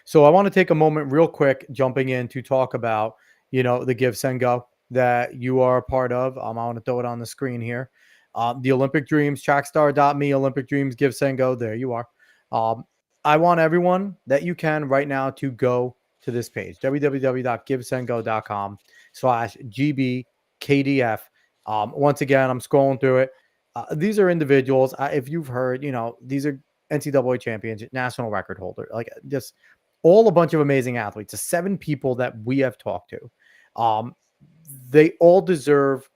Speaker 1: So I want to take a moment real quick, jumping in to talk about, the Give Send Go that you are a part of. I want to throw it on the screen here. The Olympic Dreams, trackstar.me, Olympic Dreams, Give Send Go. There you are. I want everyone that you can right now to go to this page, www.givesendgo.com/GBKDF. Once again, I'm scrolling through it. These are individuals. If you've heard, these are NCAA champions, national record holder, like just all a bunch of amazing athletes. The 7 people that we have talked to. They all deserve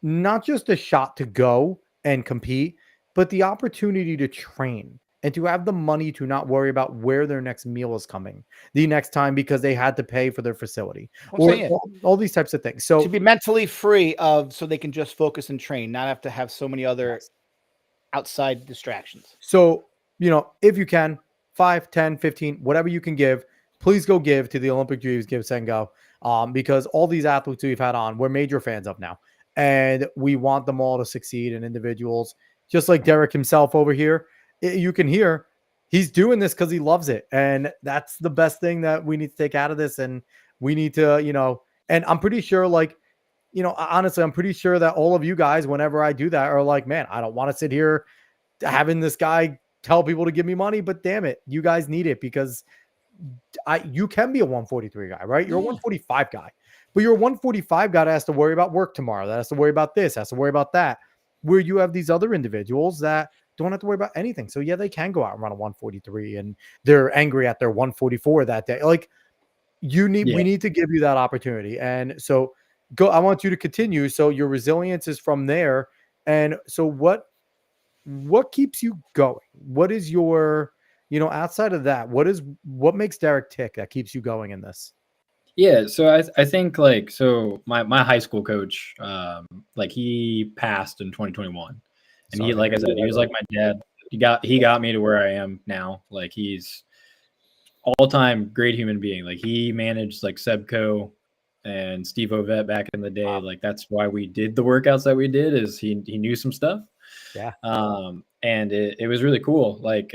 Speaker 1: not just a shot to go and compete, but the opportunity to train and to have the money to not worry about where their next meal is coming the next time because they had to pay for their facility or all these types of things. So
Speaker 2: to be mentally free so they can just focus and train, not have to have so many other outside distractions.
Speaker 1: So, if you can, 5, 10, 15, whatever you can give, please go give to the Olympic Dreams, Give, Send, Go. Because all these athletes we've had on, we're major fans of now. and we want them all to succeed, and individuals just like Derek himself over here, you can hear he's doing this because he loves it. And that's the best thing that we need to take out of this. And we need to, and I'm pretty sure, like, honestly, I'm pretty sure that all of you guys, whenever I do that, are like, man, I don't want to sit here having this guy tell people to give me money, but damn it, you guys need it, because you can be a 143 guy, right? You're a 145 guy, but you're a 145 guy that has to worry about work tomorrow, that has to worry about this, has to worry about that, where you have these other individuals that don't have to worry about anything. So yeah, they can go out and run a 143 and they're angry at their 144 that day. Like, we need to give you that opportunity. And so I want you to continue. So your resilience is from there. And so what keeps you going? What is your, outside of that, what makes Derek tick that keeps you going in this?
Speaker 3: Yeah, so I think, like, so my high school coach, like, he passed in 2021, and he, like I said, he was like my dad. He got me to where I am now. Like, he's all-time great human being. Like, he managed like Sebco and Steve Ovett back in the day.
Speaker 1: Wow.
Speaker 3: Like, that's why we did the workouts that we did, is he knew some stuff.
Speaker 1: Yeah.
Speaker 3: And it was really cool. Like,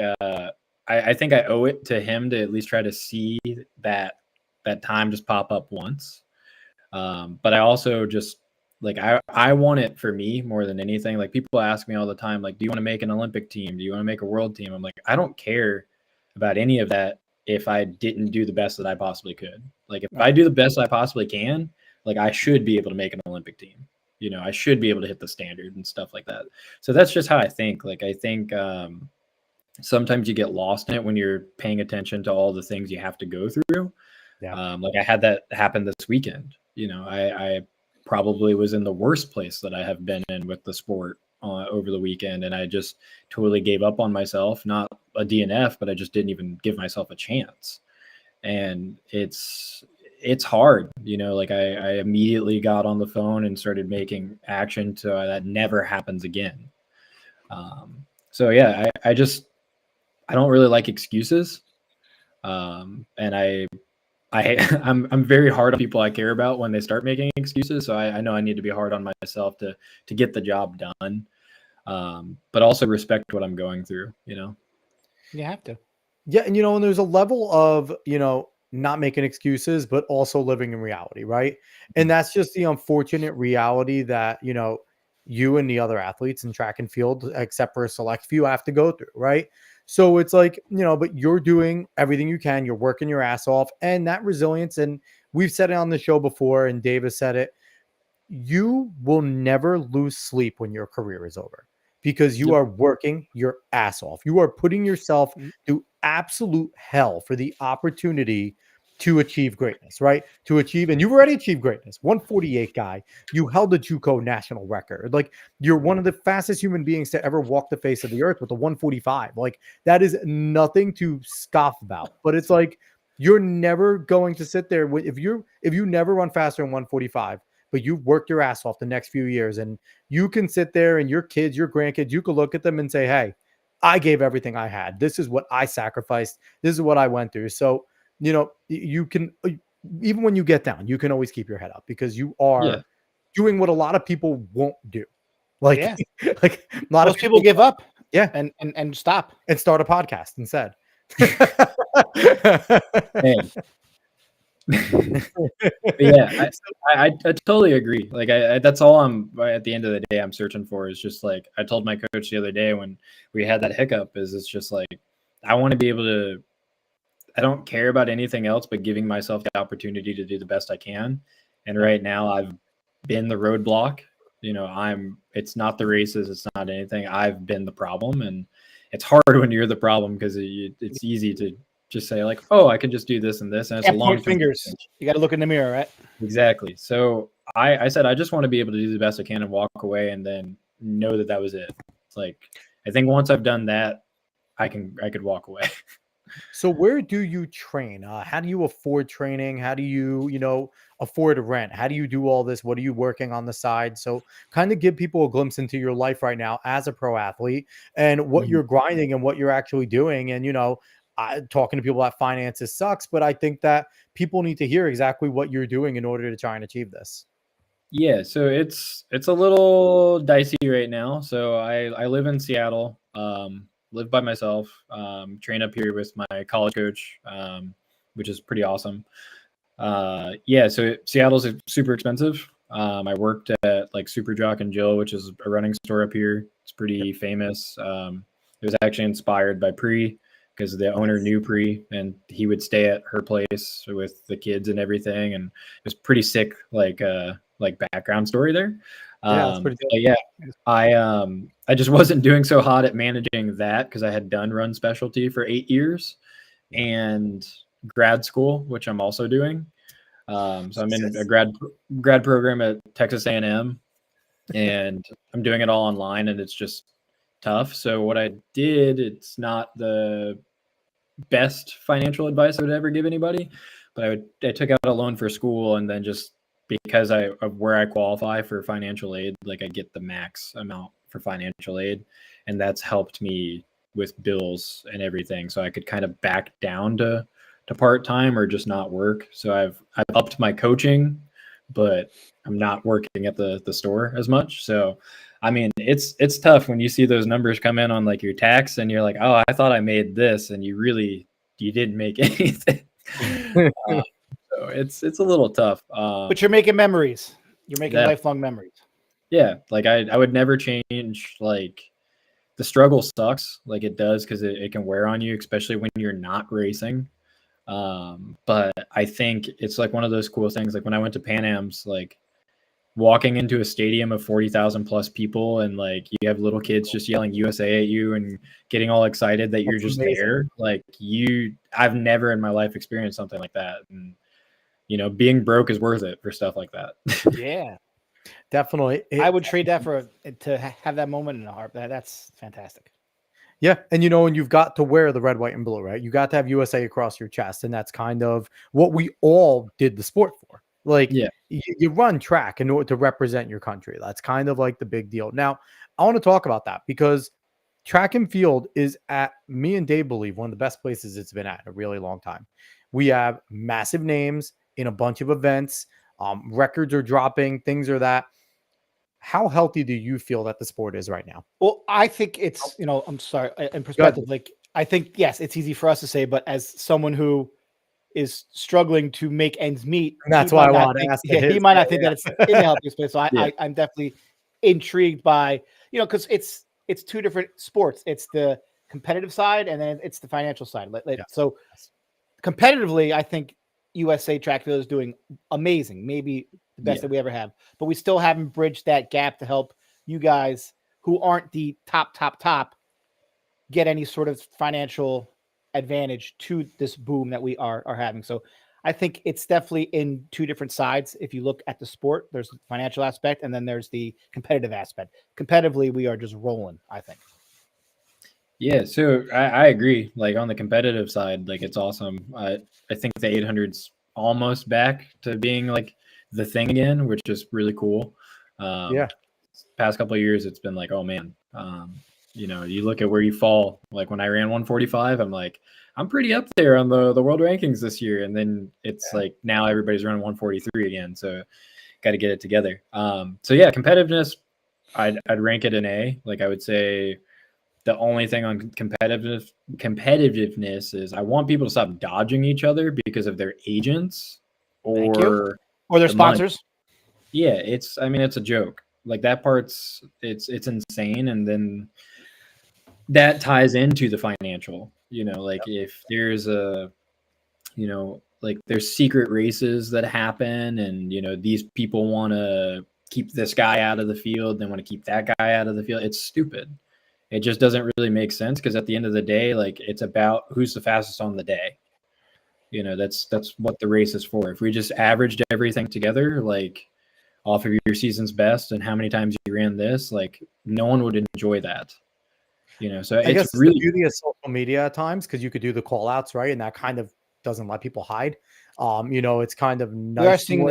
Speaker 3: I think I owe it to him to at least try to see that time just pop up once. But I also just, like, I want it for me more than anything. Like, people ask me all the time, like, do you want to make an Olympic team? Do you want to make a world team? I'm like, I don't care about any of that if I didn't do the best that I possibly could. Like, if I do the best I possibly can, like, I should be able to make an Olympic team. I should be able to hit the standard and stuff like that. So that's just how I think. Like, I think sometimes you get lost in it when you're paying attention to all the things you have to go through.
Speaker 1: Yeah.
Speaker 3: Like, I had that happen this weekend. I probably was in the worst place that I have been in with the sport over the weekend, and I just totally gave up on myself. Not a DNF, but I just didn't even give myself a chance. And it's hard, like, I immediately got on the phone and started making action so that never happens again. So yeah, I don't really like excuses. And I'm very hard on people I care about when they start making excuses. So I know I need to be hard on myself to get the job done. But also respect what I'm going through,
Speaker 2: You have to.
Speaker 1: Yeah. And, and there's a level of, not making excuses, but also living in reality, right? And that's just the unfortunate reality that, you and the other athletes in track and field, except for a select few, have to go through, right? So it's like, but you're doing everything you can, you're working your ass off, and that resilience, and we've said it on the show before, and Dave has said it, you will never lose sleep when your career is over, because you are working your ass off. You are putting yourself through absolute hell for the opportunity to achieve greatness, right? And you've already achieved greatness. 148 guy. You held the JUCO national record. Like, you're one of the fastest human beings to ever walk the face of the earth with a 145. Like, that is nothing to scoff about. But it's like, you're never going to sit there if you never run faster than 145, but you've worked your ass off the next few years, and you can sit there and your kids, your grandkids, you could look at them and say, hey, I gave everything I had. This is what I sacrificed. This is what I went through. So, you can, even when you get down, you can always keep your head up, because you are doing what a lot of people won't do. Like, like a lot of
Speaker 2: people give up.
Speaker 1: Yeah.
Speaker 2: And stop
Speaker 1: and start a podcast instead.
Speaker 3: Yeah, I totally agree. Like, that's all I'm, at the end of the day, I'm searching for, is just, like, I told my coach the other day when we had that hiccup, is it's just like, I want to be able to, I don't care about anything else but giving myself the opportunity to do the best I can. And right now I've been the roadblock. It's not the races, it's not anything. I've been the problem, and it's hard when you're the problem, because it's easy to just say, like, oh, I can just do this and this, and it's a long
Speaker 2: fingers. You got to look in the mirror, right?
Speaker 3: Exactly. So I said, I just want to be able to do the best I can and walk away, and then know that was it. It's like, I think once I've done that, I could walk away.
Speaker 1: So where do you train? How do you afford training? How do you, afford rent? How do you do all this? What are you working on the side? So kind of give people a glimpse into your life right now as a pro athlete, and what you're grinding and what you're actually doing. And, talking to people about finances sucks, but I think that people need to hear exactly what you're doing in order to try and achieve this.
Speaker 3: Yeah, so it's a little dicey right now. So I live in Seattle, live by myself, train up here with my college coach, which is pretty awesome. Yeah, so Seattle's super expensive. I worked at like Super Jock and Jill, which is a running store up here. It's pretty famous. It was actually inspired by Pre because the owner knew Pre and he would stay at her place with the kids and everything. And it was pretty sick, like background story there.
Speaker 1: Yeah, that's pretty dope.
Speaker 3: But yeah, I just wasn't doing so hot at managing that because I had done run specialty for 8 years and grad school, which I'm also doing. So I'm in a grad program at Texas A&M, and I'm doing it all online, and it's just tough. So what I did, it's not the best financial advice I would ever give anybody, but I took out a loan for school, and then just because of where I qualify for financial aid, like I get the max amount for financial aid, and that's helped me with bills and everything. So I could kind of back down to part-time or just not work. So I've upped my coaching, but I'm not working at the store as much. So I mean, it's tough when you see those numbers come in on like your tax and you're like, oh, I thought I made this, and you didn't make anything. So it's a little tough.
Speaker 2: But you're making memories. You're making lifelong memories.
Speaker 3: Yeah, like I would never change. Like the struggle sucks, like it does, because it can wear on you, especially when you're not racing. But I think it's like one of those cool things. Like when I went to Pan Am's, like walking into a stadium of 40,000 plus people, and like you have little kids just yelling USA at you and getting all excited that you're just amazing. There. Like I've never in my life experienced something like that. And being broke is worth it for stuff like that.
Speaker 2: Yeah,
Speaker 1: definitely.
Speaker 2: I would trade that to have that moment in the heart. That's fantastic.
Speaker 1: Yeah. And and you've got to wear the red, white, and blue, right? You got to have USA across your chest. And that's kind of what we all did the sport for. Like,
Speaker 3: yeah,
Speaker 1: you run track in order to represent your country. That's kind of like the big deal. Now, I want to talk about that because track and field is, at me and Dave believe, one of the best places it's been at in a really long time. We have massive names in a bunch of events. Records are dropping, things are that. How healthy do you feel that the sport is right now?
Speaker 2: Well, I think it's, I'm sorry, in perspective, like, I think, yes, it's easy for us to say, but as someone who is struggling to make ends meet,
Speaker 1: and that's why I wanted to ask.
Speaker 2: He might not think that it's in the healthiest place. So I'm definitely intrigued by, because it's two different sports. It's the competitive side, and then it's the financial side. So competitively, I think USA track field is doing amazing, maybe the best that we ever have, but we still haven't bridged that gap to help you guys who aren't the top get any sort of financial advantage to this boom that we are having. So I think it's definitely in two different sides. If you look at the sport, there's the financial aspect, and then there's the competitive aspect. Competitively, we are just rolling, I think.
Speaker 3: Yeah, so I agree. Like on the competitive side, like it's awesome. I think the 800's almost back to being like the thing again, which is really cool. Past couple of years, it's been like, oh man, you look at where you fall. Like when I ran 145, I'm like, I'm pretty up there on the world rankings this year. And then it's like now everybody's running 143 again. So got to get it together. So yeah, competitiveness, I'd rank it an A. Like I would say the only thing on competitiveness is I want people to stop dodging each other because of their agents or
Speaker 2: their sponsors.
Speaker 3: Yeah, it's a joke. Like that part's it's insane. And then that ties into the financial, if there's there's secret races that happen and, these people want to keep this guy out of the field. They want to keep that guy out of the field. It's stupid. It just doesn't really make sense because at the end of the day, like it's about who's the fastest on the day. That's what the race is for. If we just averaged everything together, like off of your season's best and how many times you ran this, like no one would enjoy that. So
Speaker 1: I guess really the beauty of social media at times, because you could do the call outs, right? And that kind of doesn't let people hide. It's kind of nice.
Speaker 2: We are seeing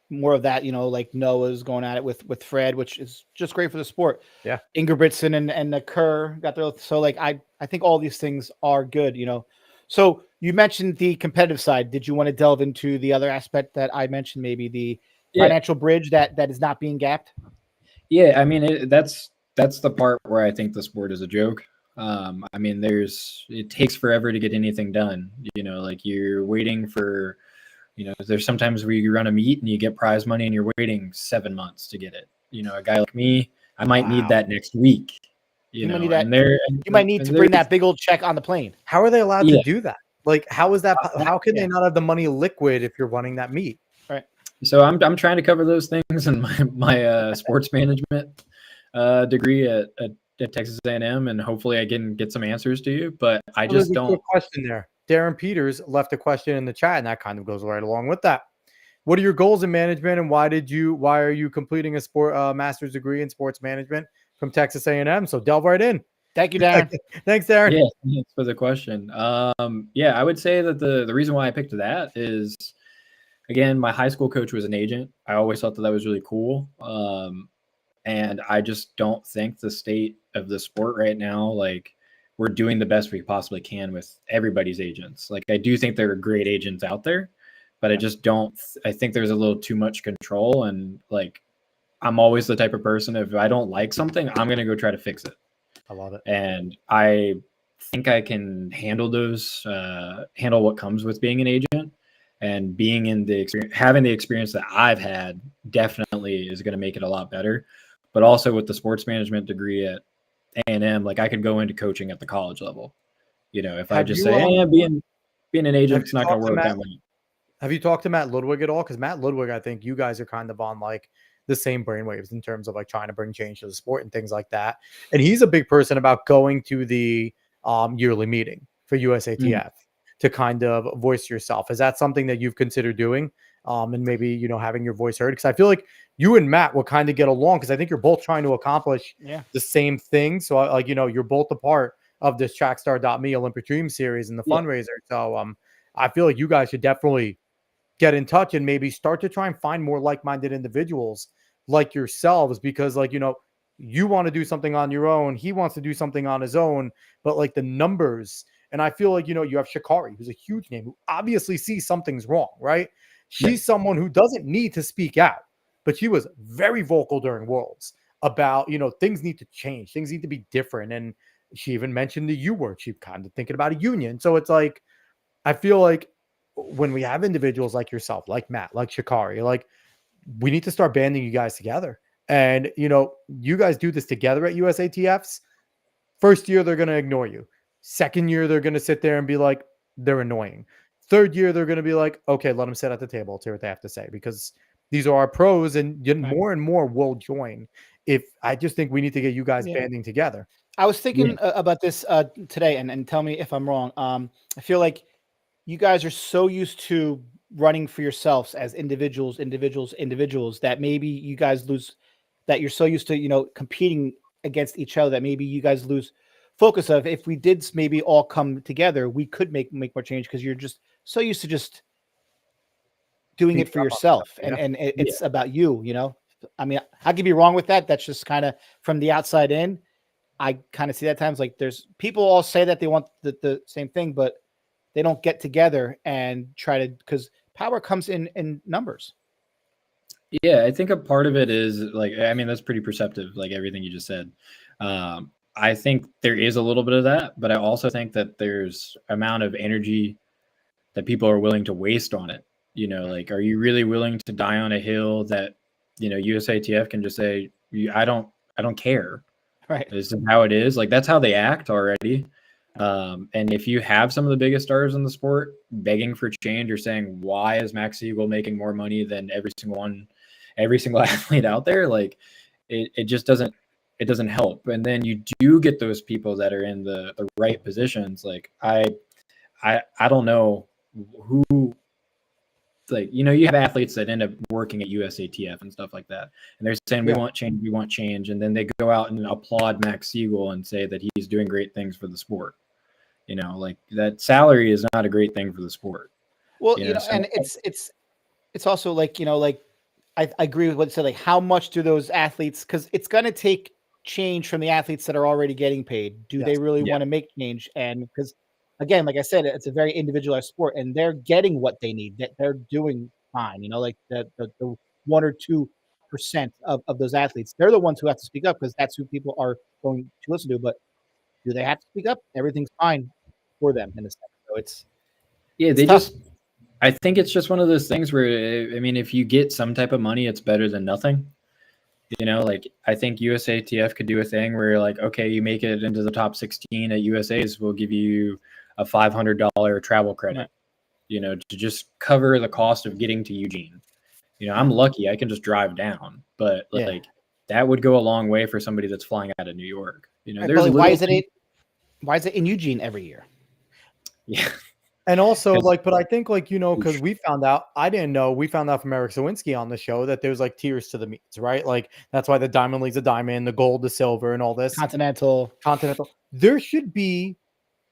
Speaker 2: more of that, like Noah's going at it with Fred, which is just great for the sport.
Speaker 1: Yeah.
Speaker 2: Ingebrigtsen and the Kerr got their, so like I think all these things are good, So you mentioned the competitive side. Did you want to delve into the other aspect that I mentioned, maybe the financial bridge that is not being gapped?
Speaker 3: Yeah, I mean that's the part where I think the sport is a joke. I mean, it takes forever to get anything done. Like you're waiting for, there's sometimes where you run a meet and you get prize money and you're waiting 7 months to get it. A guy like me, I might need that next week.
Speaker 2: You might need that.
Speaker 3: And there,
Speaker 2: You might need to bring that big old check on the plane.
Speaker 1: How are they allowed to do that? Like, how is that? How can
Speaker 2: Yeah.
Speaker 1: they not have the money liquid if you're running that meet?
Speaker 2: Right.
Speaker 3: So I'm trying to cover those things in my sports management degree at Texas A&M, and hopefully I can get some answers to you. But I just don't.
Speaker 1: Quick question there. Darren Peters left a question in the chat, and that kind of goes right along with that. What are your goals in management, and why are you completing a master's degree in sports management from Texas A&M? So delve right in.
Speaker 2: Thank you, Darren.
Speaker 1: Thanks, Darren.
Speaker 3: Yeah, thanks for the question. I would say that the reason why I picked that is, again, my high school coach was an agent. I always thought that was really cool. And I just don't think the state of the sport right now, like, we're doing the best we possibly can with everybody's agents. Like, I do think there are great agents out there, but I just don't. I think there's a little too much control. And, like, I'm always the type of person, if I don't like something, I'm going to go try to fix it.
Speaker 1: I love it.
Speaker 3: And I think I can handle handle what comes with being an agent, and being in the experience, having the experience that I've had definitely is going to make it a lot better. But also with the sports management degree at A&M, like, I could go into coaching at the college level. If I just say, being an agent, it's not going to work out.
Speaker 1: Have you talked to Matt Ludwig at all? Because Matt Ludwig, I think you guys are kind of on like the same brainwaves in terms of like trying to bring change to the sport and things like that. And he's a big person about going to the yearly meeting for USATF to kind of voice yourself. Is that something that you've considered doing? And maybe, having your voice heard? Because I feel like you and Matt will kind of get along, because I think you're both trying to accomplish the same thing. So you're both a part of this Trackstar.me Olympic Dream series and the fundraiser. So I feel like you guys should definitely get in touch and maybe start to try and find more like-minded individuals like yourselves, because you want to do something on your own. He wants to do something on his own, but like the numbers. And I feel like, you have Sha'Carri, who's a huge name, who obviously sees something's wrong, right? She's someone who doesn't need to speak out, but she was very vocal during Worlds about, things need to change. Things need to be different. And she even mentioned the U word. She kind of thinking about a union. So it's like, I feel like when we have individuals like yourself, like Matt, like Sha'Carri, like, we need to start banding you guys together. And, you guys do this together at USATFs. First year, they're going to ignore you. Second year, they're going to sit there and be like, they're annoying. Third year, they're going to be like, okay, let them sit at the table. Let's hear what they have to say, because these are our pros, and more and more will join. I just think we need to get you guys banding together.
Speaker 2: I was thinking about this today, and tell me if I'm wrong. I feel like you guys are so used to running for yourselves as individuals, that maybe you guys lose, that you're so used to, competing against each other, that maybe you guys lose focus of, if we did maybe all come together, we could make more change, because you're just so used to just doing it for yourself. And it's about you, I mean, I could be wrong with that. That's just kind of from the outside in. I kind of see that times, like, there's people all say that they want the same thing, but they don't get together and try to, because power comes in numbers.
Speaker 3: Yeah, I think a part of it is, like, I mean, that's pretty perceptive, like everything you just said. I think there is a little bit of that, but I also think that there's amount of energy that people are willing to waste on it. Like, are you really willing to die on a hill that, USATF can just say, I don't care.
Speaker 2: Right.
Speaker 3: This is how it is. Like, that's how they act already. And if you have some of the biggest stars in the sport begging for change, or saying, why is Max Siegel making more money than every single athlete out there? Like, it just doesn't help. And then you do get those people that are in the right positions. Like, I don't know who, like, you have athletes that end up working at USATF and stuff like that, and they're saying, we want change. And then they go out and applaud Max Siegel and say that he's doing great things for the sport. Like, that salary is not a great thing for the sport.
Speaker 2: Well, and it's also like, like, I agree with what you said. Like, how much do those athletes, because it's going to take change from the athletes that are already getting paid. Do they really want to make change? And because, again, like I said, it's a very individualized sport, and they're getting what they need. That they're doing fine. Like the 1 or 2% of those athletes. They're the ones who have to speak up because that's who people are going to listen to. But do they have to speak up? Everything's fine for them in a sense. So it's
Speaker 3: they
Speaker 2: tough.
Speaker 3: just, I think it's just one of those things where, I mean, if you get some type of money, it's better than nothing. You know, like I think USATF could do a thing where like, okay, you make it into the top 16 at USA's, we'll give you a $500 travel credit,
Speaker 2: Right.
Speaker 3: you know, to just cover the cost of getting to Eugene. You know, I'm lucky I can just drive down, but
Speaker 2: Yeah.
Speaker 3: like that would go a long way for somebody that's flying out of New York. You know,
Speaker 2: Right,
Speaker 3: there's
Speaker 2: but like,
Speaker 3: little
Speaker 2: why is it in Eugene every year?
Speaker 3: yeah.
Speaker 1: And also,
Speaker 3: 'Cause-
Speaker 1: like, but I think, like, you know, because we found out, I didn't know, we found out from Eric Sawinski on the show that there's like tiers to the meets, right? Like, that's why the Diamond League's a diamond, the gold, the silver, and all this.
Speaker 2: Continental.
Speaker 1: There should be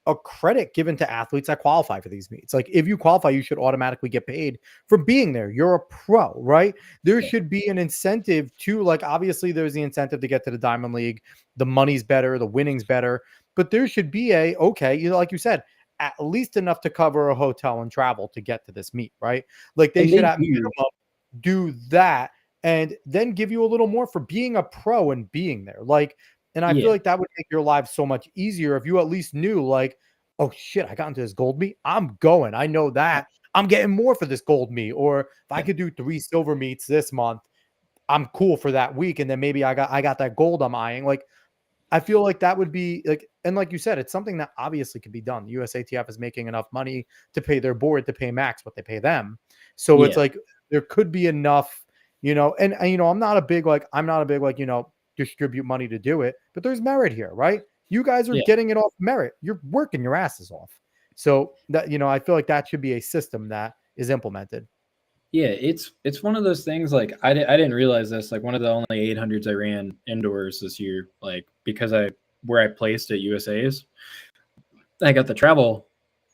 Speaker 1: a credit given to athletes that qualify for these meets. Like, if you qualify, you should automatically get paid for being there. You're a pro, right? There
Speaker 3: Yeah.
Speaker 1: should be an incentive to, like, obviously, there's the incentive to get to the Diamond League. The money's better, the winning's better, but there should be okay, you know, like you said, at least enough to cover a hotel and travel to get to this meet, right? Like, they
Speaker 3: And
Speaker 1: should
Speaker 3: they
Speaker 1: at
Speaker 3: do.
Speaker 1: minimum do that and then give you a little more for being a pro and being there. Like, and I feel
Speaker 3: Yeah.
Speaker 1: like that would make your lives so much easier if you at least knew, like, oh shit, I got into this gold meet. I'm going. I know that I'm getting more for this gold meet. Or if I could do 3 silver meets this month, I'm cool for that week. And then maybe I got that gold I'm eyeing. Like, I feel like that would be like, and like you said, it's something that obviously could be done. The USATF is making enough money to pay their board to pay Max what they pay them. So it's
Speaker 3: Yeah.
Speaker 1: like there could be enough, you know, and you know, I'm not a big like, you know, distribute money to do it, but there's merit here, right? You guys are
Speaker 3: Yeah.
Speaker 1: getting it off merit. You're working your asses off. So that, you know, I feel like that should be a system that is implemented.
Speaker 3: Yeah, it's one of those things. Like I didn't realize this. Like one of the only 800s I ran indoors this year. Like because where I placed at USA's, I got the travel,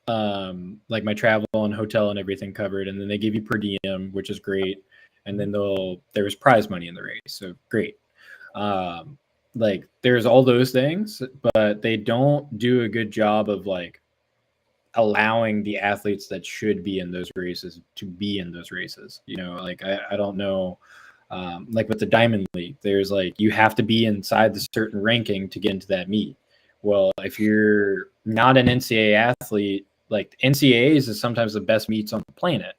Speaker 3: like my travel and hotel and everything covered, and then they give you per diem, which is great. And then there was prize money in the race, so great. Like there's all those things, but they don't do a good job of like allowing the athletes that should be in those races to be in those races. You know, like I don't know, like with the Diamond League, there's like you have to be inside the certain ranking to get into that meet. Well, if you're not an NCAA athlete, like NCAAs is sometimes the best meets on the planet.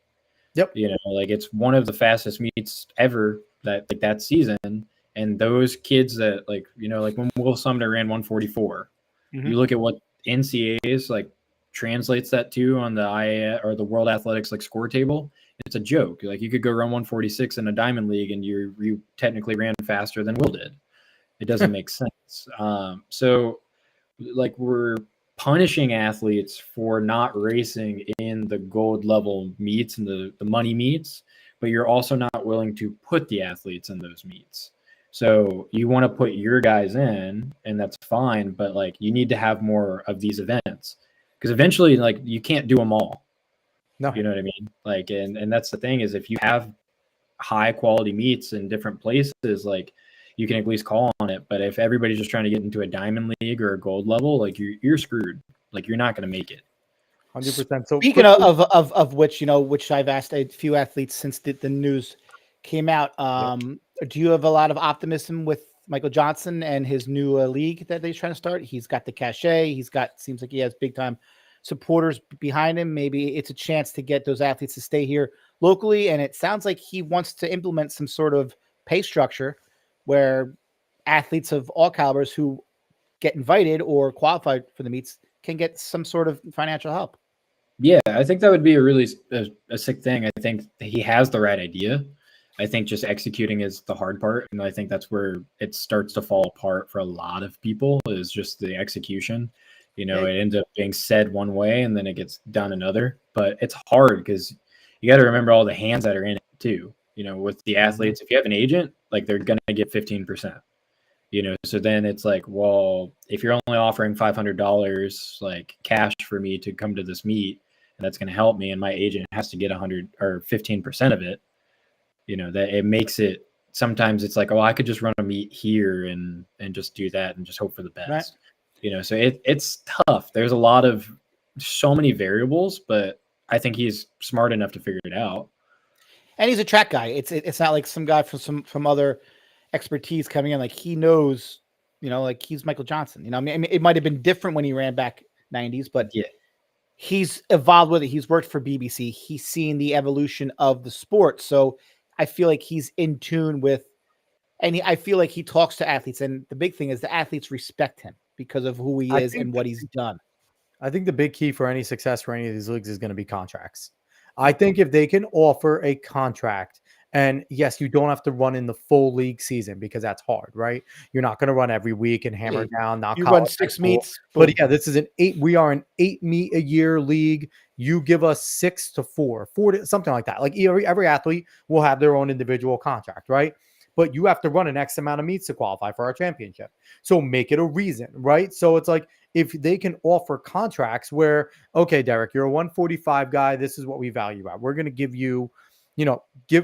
Speaker 1: Yep.
Speaker 3: You know, like it's one of the fastest meets ever that season. And those kids that like, you know, like when Will Sumner ran 144, you look at what NCAAs like translates that to on the IA or the World Athletics like score table. It's a joke. Like you could go run 146 in a Diamond League and you technically ran faster than Will did. It doesn't make sense. So like we're punishing athletes for not racing in the gold level meets and the money meets, but you're also not willing to put the athletes in those meets. So you want to put your guys in, and that's fine, but like you need to have more of these events because eventually, like you can't do them all.
Speaker 1: No.
Speaker 3: You know what I mean? Like, and that's the thing is if you have high quality meets in different places, like you can at least call on it. But if everybody's just trying to get into a Diamond League or a gold level, like you're screwed. Like you're not going to make it.
Speaker 1: 100%. So
Speaker 2: Speaking of which, you know, which I've asked a few athletes since the news came out. Do you have a lot of optimism with Michael Johnson and his new league that he's trying to start? He's got the cachet. Seems like he has big time supporters behind him. Maybe it's a chance to get those athletes to stay here locally. And it sounds like he wants to implement some sort of pay structure where athletes of all calibers who get invited or qualified for the meets can get some sort of financial help.
Speaker 3: Yeah, I think that would be a really a sick thing. I think he has the right idea. I think just executing is the hard part, and I think that's where it starts to fall apart for a lot of people is just the execution. You know, it ends up being said one way and then it gets done another. But it's hard because you got to remember all the hands that are in it too. You know, with the athletes, if you have an agent, like they're gonna get 15%. You know, so then it's like, well, if you're only offering $500 like cash for me to come to this meet, and that's going to help me, and my agent has to get 100 or 15% of it, you know, that it makes it. Sometimes it's like, oh, I could just run a meet here and just do that and just hope for the best.
Speaker 2: Right.
Speaker 3: You know, so it's tough. There's so many variables, but I think he's smart enough to figure it out.
Speaker 2: And he's a track guy. It's not like some guy from other expertise coming in. Like he knows, like he's Michael Johnson. I mean, it might have been different when he ran back 90s, but
Speaker 3: Yeah.
Speaker 2: he's evolved with it. He's worked for BBC. He's seen the evolution of the sport. So I feel like he's in tune with, and I feel like he talks to athletes. And the big thing is the athletes respect him because of who he is and what he's done.
Speaker 1: I think the big key for any success for any of these leagues is going to be contracts. I think if they can offer a contract, and yes, you don't have to run in the full league season because that's hard, right? You're not going to run every week and hammer down.
Speaker 2: You run 6 meets,
Speaker 1: but yeah, this is we are an 8 meet a year league. You give us 6 to 4 to something like that. Like every athlete will have their own individual contract, right? But you have to run an X amount of meets to qualify for our championship. So make it a reason, right? So it's like, if they can offer contracts where, okay, Derek, you're a 145 guy. This is what we value at. We're going to give you,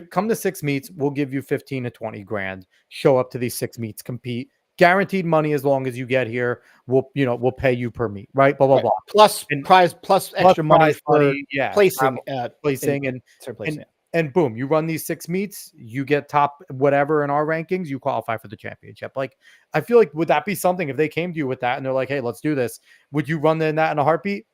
Speaker 1: come to 6 meets. We'll give you 15 to 20 grand. Show up to these 6 meets, compete, guaranteed money as long as you get here. We'll pay you per meet, right? Blah, blah, blah.
Speaker 2: Plus prize, plus extra money for placing,
Speaker 1: and boom, you run these 6 meets, you get top whatever in our rankings, you qualify for the championship. Like, I feel like, would that be something if they came to you with that and they're like, hey, let's do this? Would you run that in a heartbeat?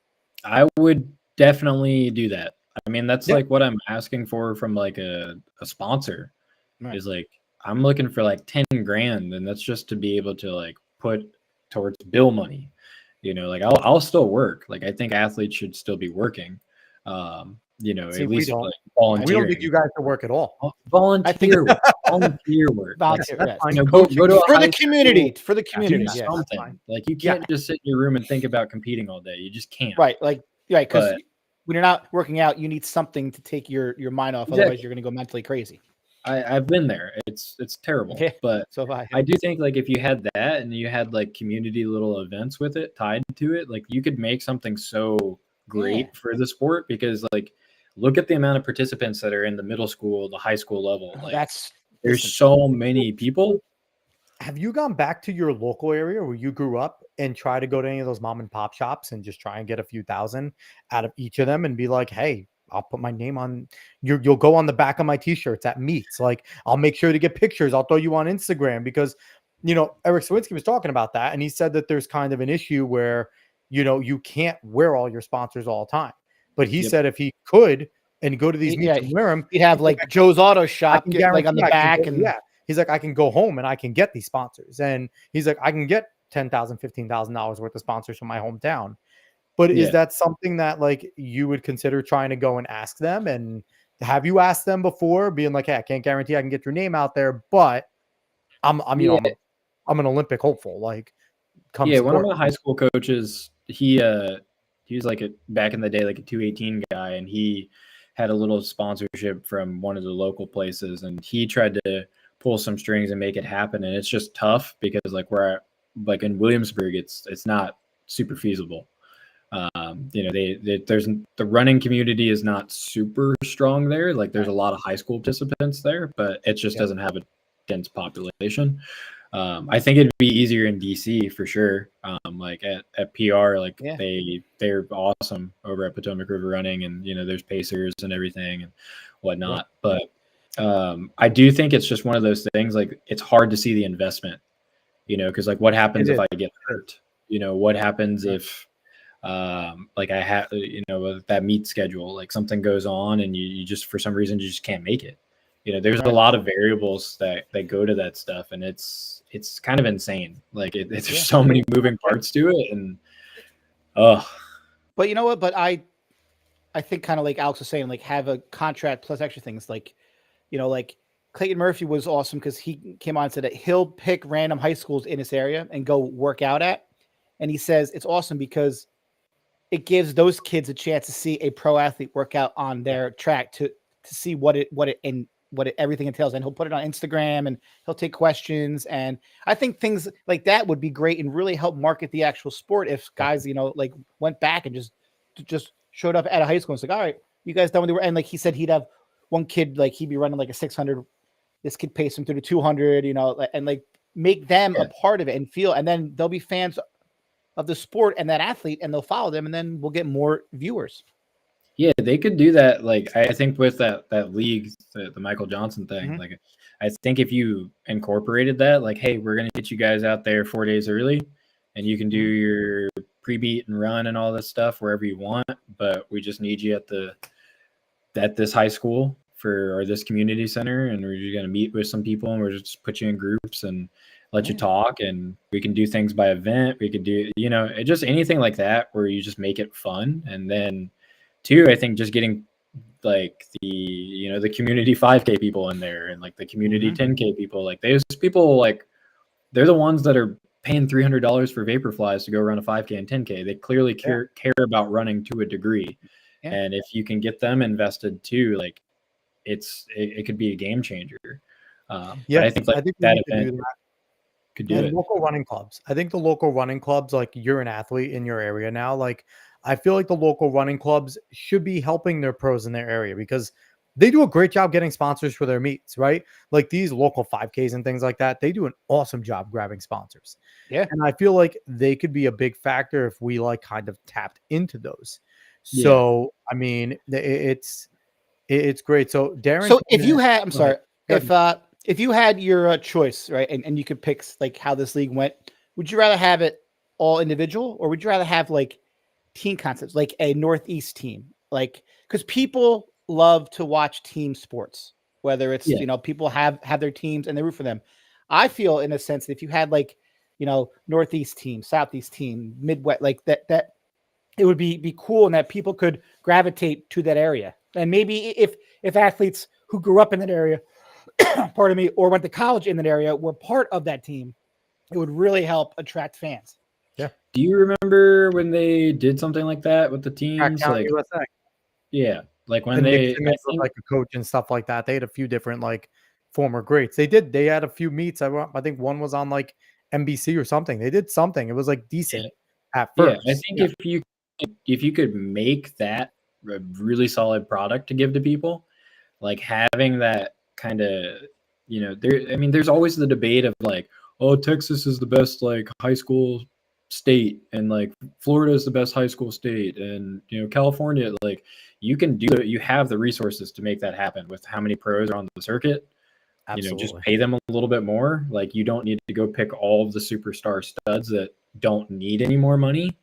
Speaker 3: I would definitely do that. I mean, that's like what I'm asking for from like a sponsor. Right. Is like, I'm looking for like 10 grand, and that's just to be able to like put towards bill money. Like I'll still work. Like, I think athletes should still be working. At least like volunteering.
Speaker 1: We don't think you guys can work at all.
Speaker 3: Volunteer work. Volunteer work.
Speaker 2: Volunteer,
Speaker 3: go to
Speaker 2: for the community. For the community.
Speaker 3: Do something. Like, you can't just sit in your room and think about competing all day. You just can't.
Speaker 2: Right. Because when you're not working out, you need something to take your mind off. Otherwise, you're going to go mentally crazy.
Speaker 3: I've been there. It's terrible. Yeah, but
Speaker 2: so
Speaker 3: I do think like if you had that and you had like community little events with it tied to it, like you could make something so great for the sport, because like, look at the amount of participants that are in the middle school, the high school level. Like, there's so many people.
Speaker 1: Have you gone back to your local area where you grew up and try to go to any of those mom and pop shops and just try and get a few thousand out of each of them and be like, hey, I'll put my name on you'll go on the back of my t-shirts at meets. Like, I'll make sure to get pictures. I'll throw you on Instagram, because, Eric Sawinski was talking about that. And he said that there's kind of an issue where, you can't wear all your sponsors all the time. But he said if he could and go to these meets and wear them,
Speaker 2: he'd have like Joe's Auto Shop, like on the back.
Speaker 1: He's like, I can go home and I can get these sponsors. And he's like, I can get $10,000, $15,000 worth of sponsors from my hometown. But is that something that like you would consider trying to go and ask them? And have you asked them before, being like, hey, I can't guarantee I can get your name out there, but I'm an Olympic hopeful. Like, come
Speaker 3: one of my high school coaches, he was like back in the day, like a 218 guy, and he had a little sponsorship from one of the local places, and he tried to pull some strings and make it happen. And it's just tough because like like in Williamsburg, it's not super feasible. There's the running community is not super strong there. Like, there's a lot of high school participants there, but it just doesn't have a dense population. I think it'd be easier in DC for sure. Like at PR, like they're awesome over at Potomac River Running, and there's pacers and everything and whatnot. But I do think it's just one of those things. Like, it's hard to see the investment, because like, what happens if I get hurt? What happens if like I have with that meet schedule, like something goes on and you just for some reason you just can't make it. There's a lot of variables that go to that stuff, and it's kind of insane. Like, there's so many moving parts to it, and
Speaker 2: But you know what? But I think kind of like Alex was saying, like, have a contract plus extra things. Like, like Clayton Murphy was awesome because he came on and said that he'll pick random high schools in this area and go work out at, and he says it's awesome because it gives those kids a chance to see a pro athlete work out on their track to see what everything entails. And he'll put it on Instagram and he'll take questions. And I think things like that would be great and really help market the actual sport. If guys, like went back and just showed up at a high school and it's like, all right, you guys done with the work. And like he said, he'd have one kid, like he'd be running like a 600. This kid pace him through the 200, and like make them a part of it and feel, and then they'll be fans of the sport and that athlete, and they'll follow them, and then we'll get more viewers.
Speaker 3: Yeah, they could do that. Like I think with that league, the Michael Johnson thing,
Speaker 2: Mhm.
Speaker 3: like I think if you incorporated that, like, hey, we're gonna get you guys out there 4 days early, and you can do
Speaker 2: Mhm.
Speaker 3: your pre-beat and run and all this stuff wherever you want, but we just need you at this high school for or this community center, and we're just gonna meet with some people, and we're just put you in groups and let you
Speaker 2: Yeah.
Speaker 3: talk, and we can do things by event. We could do just anything like that where you just make it fun, and then two, I think just getting like the community 5K people in there and like the community
Speaker 2: Mhm.
Speaker 3: 10K people, like those people, like they're the ones that are paying $300 for Vaporflies to go run a 5K and 10K. They clearly
Speaker 2: Yeah.
Speaker 3: care about running to a degree,
Speaker 2: Yeah.
Speaker 3: and if you can get them invested too, like it could be a game changer. But I
Speaker 1: Yes,
Speaker 3: think
Speaker 1: I
Speaker 3: like
Speaker 1: think we
Speaker 3: that
Speaker 1: need to
Speaker 3: event
Speaker 1: do that.
Speaker 3: could do
Speaker 1: And
Speaker 3: it.
Speaker 1: local running clubs. I think the local running clubs, like you're an athlete in your area now, like I feel like the local running clubs should be helping their pros in their area because they do a great job getting sponsors for their meets, right? Like these local 5Ks and things like that, they do an awesome job grabbing sponsors.
Speaker 2: Yeah.
Speaker 1: And I feel like they could be a big factor if we like kind of tapped into those.
Speaker 3: Yeah.
Speaker 1: So, I mean, it's great. So, Darren
Speaker 2: So if
Speaker 1: came
Speaker 2: you
Speaker 1: in.
Speaker 2: had, I'm
Speaker 1: Go ahead.
Speaker 2: sorry,
Speaker 1: Go ahead.
Speaker 2: if you had your choice, right, and you could pick like how this league went, would you rather have it all individual, or would you rather have like team concepts, like a Northeast team, like because people love to watch team sports, whether it's
Speaker 3: Yeah.
Speaker 2: people have their teams and they root for them. I feel in a sense that if you had like Northeast team, Southeast team, Midwest, like that it would be cool and that people could gravitate to that area. And maybe if athletes who grew up in that area, pardon me, or went to college in that area were part of that team, it would really help attract fans.
Speaker 1: Yeah.
Speaker 3: Do you remember when they did something like that with the teams?
Speaker 1: Crackdown
Speaker 3: Like,
Speaker 1: USA.
Speaker 3: yeah, like when
Speaker 1: And Nick
Speaker 3: they, I
Speaker 1: Simmons was
Speaker 3: think,
Speaker 1: like a coach and stuff like that. They had a few different like former greats. They had a few meets. I think one was on like NBC or something. They did something. It was like decent at
Speaker 3: yeah, I
Speaker 1: first.
Speaker 3: think
Speaker 1: Yeah.
Speaker 3: if you could make that a really solid product to give to people, like having that kind of, there. I mean, there's always the debate of like, oh, Texas is the best like high school state, and like Florida is the best high school state, and California, like you can do it. You have the resources to make that happen with how many pros are on the circuit. Just
Speaker 1: Absolutely.
Speaker 3: pay them a little bit more. Like you don't need to go pick all of the superstar studs that don't need any more money.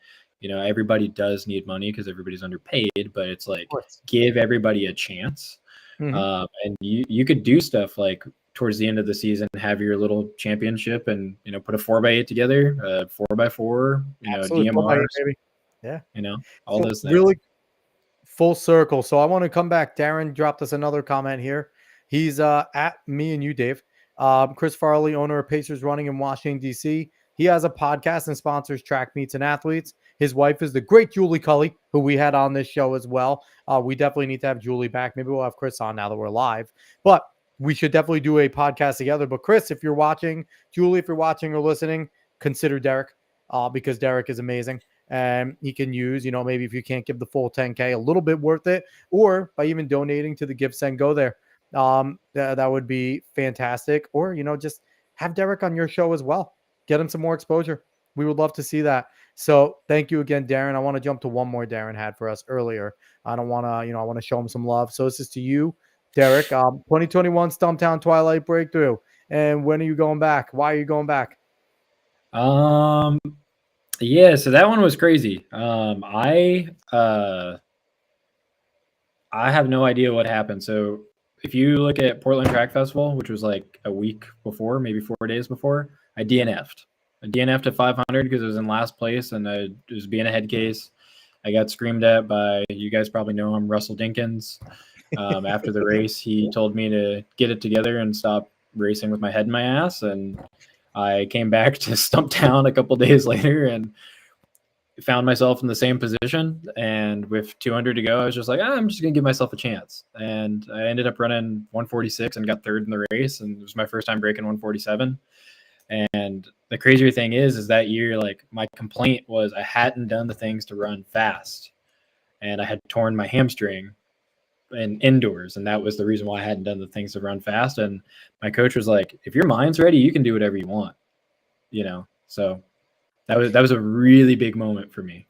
Speaker 3: Everybody does need money because everybody's underpaid, but it's
Speaker 1: Of
Speaker 3: like
Speaker 1: course.
Speaker 3: give everybody a chance.
Speaker 1: Mhm.
Speaker 3: And you could do stuff like towards the end of the season, have your little championship and put a 4x8 together, 4x4,
Speaker 1: Absolutely. 4x8,
Speaker 3: DMRs,
Speaker 1: baby. Yeah.
Speaker 3: all
Speaker 1: So
Speaker 3: those things.
Speaker 1: really full circle. So I want to come back. Darren dropped us another comment here. He's at me and you, Dave. Chris Farley, owner of Pacers Running in Washington, D.C. He has a podcast and sponsors track meets and athletes. His wife is the great Julie Cully, who we had on this show as well. We definitely need to have Julie back. Maybe we'll have Chris on now that we're live. But we should definitely do a podcast together. But Chris, if you're watching, Julie, if you're watching or listening, consider Derek because Derek is amazing. And he can use, maybe if you can't give the full 10K, a little bit worth it, or by even donating to the Give Send Go there. That would be fantastic. Or, just have Derek on your show as well. Get him some more exposure. We would love to see that. So thank you again, Darren. I want to jump to one more Darren had for us earlier. I don't want to, I want to show him some love. So this is to you, Derek. 2021 Stumptown Twilight Breakthrough. And when are you going back? Why are you going back?
Speaker 3: Yeah, so that one was crazy. I have no idea what happened. So if you look at Portland Track Festival, which was like a week before, maybe 4 days before, I DNF'd. I DNF'd at 500 because I was in last place and I was being a head case. I got screamed at by, you guys probably know him, Russell Dinkins. After the race, he told me to get it together and stop racing with my head in my ass. And I came back to Stumptown a couple days later and found myself in the same position. And with 200 to go, I was just like, I'm just going to give myself a chance. And I ended up running 146 and got third in the race. And it was my first time breaking 147. And the crazier thing is that year, like my complaint was I hadn't done the things to run fast. And I had torn my hamstring in indoors. And that was the reason why I hadn't done the things to run fast. And my coach was like, if your mind's ready, you can do whatever you want, So that was a really big moment for me.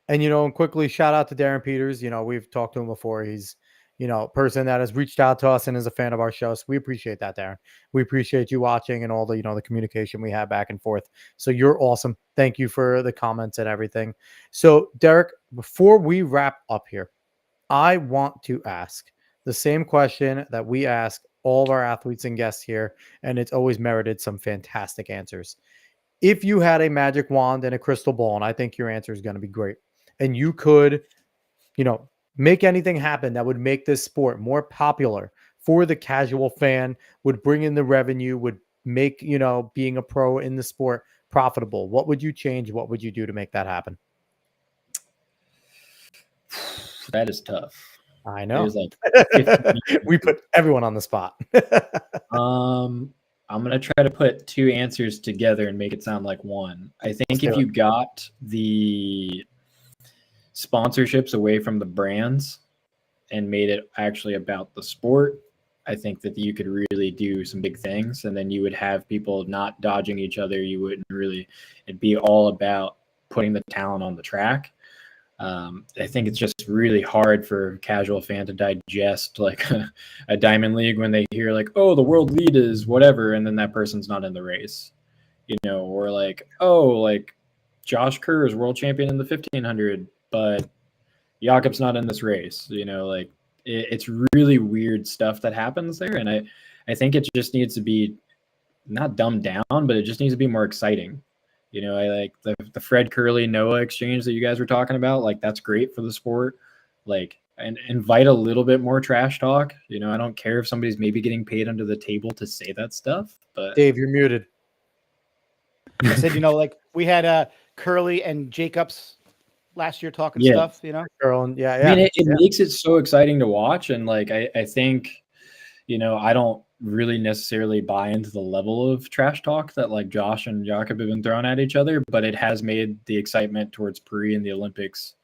Speaker 1: And, and quickly shout out to Darren Peters. We've talked to him before. He's, a person that has reached out to us and is a fan of our show. So we appreciate that, Darren. We appreciate you watching and all the, the communication we have back and forth. So you're awesome. Thank you for the comments and everything. So, Derek, before we wrap up here, I want to ask the same question that we ask all of our athletes and guests here, and it's always merited some fantastic answers. If you had a magic wand and a crystal ball, and I think your answer is going to be great, and you could, make anything happen that would make this sport more popular for the casual fan, would bring in the revenue, would make, being a pro in the sport profitable, what would you change? What would you do to make that happen?
Speaker 3: That is tough.
Speaker 1: I know.
Speaker 3: Like
Speaker 1: we put everyone on the spot.
Speaker 3: I'm going to try to put two answers together and make it sound like one. I think if you got the sponsorships away from the brands and made it actually about the sport, I think that you could really do some big things. And then you would have people not dodging each other. You wouldn't really, it'd be all about putting the talent on the track. I think it's just really hard for a casual fan to digest like a Diamond League when they hear like, oh, the world lead is whatever, and then that person's not in the race, or like, oh, like Josh Kerr is world champion in the 1500, but Jakob's not in this race, like it's really weird stuff that happens there. And I think it just needs to be not dumbed down, but it just needs to be more exciting. I like the Fred Curley Noah exchange that you guys were talking about. Like, that's great for the sport. Like, and invite a little bit more trash talk. I don't care if somebody's maybe getting paid under the table to say that stuff. But
Speaker 1: Dave, you're muted.
Speaker 2: I said, like we had Curley and Jacobs last year talking stuff.
Speaker 1: Girl, yeah.
Speaker 3: I mean, it makes it so exciting to watch, and like I think, I don't really necessarily buy into the level of trash talk that like Josh and Jakob have been throwing at each other, but it has made the excitement towards Paris and the Olympics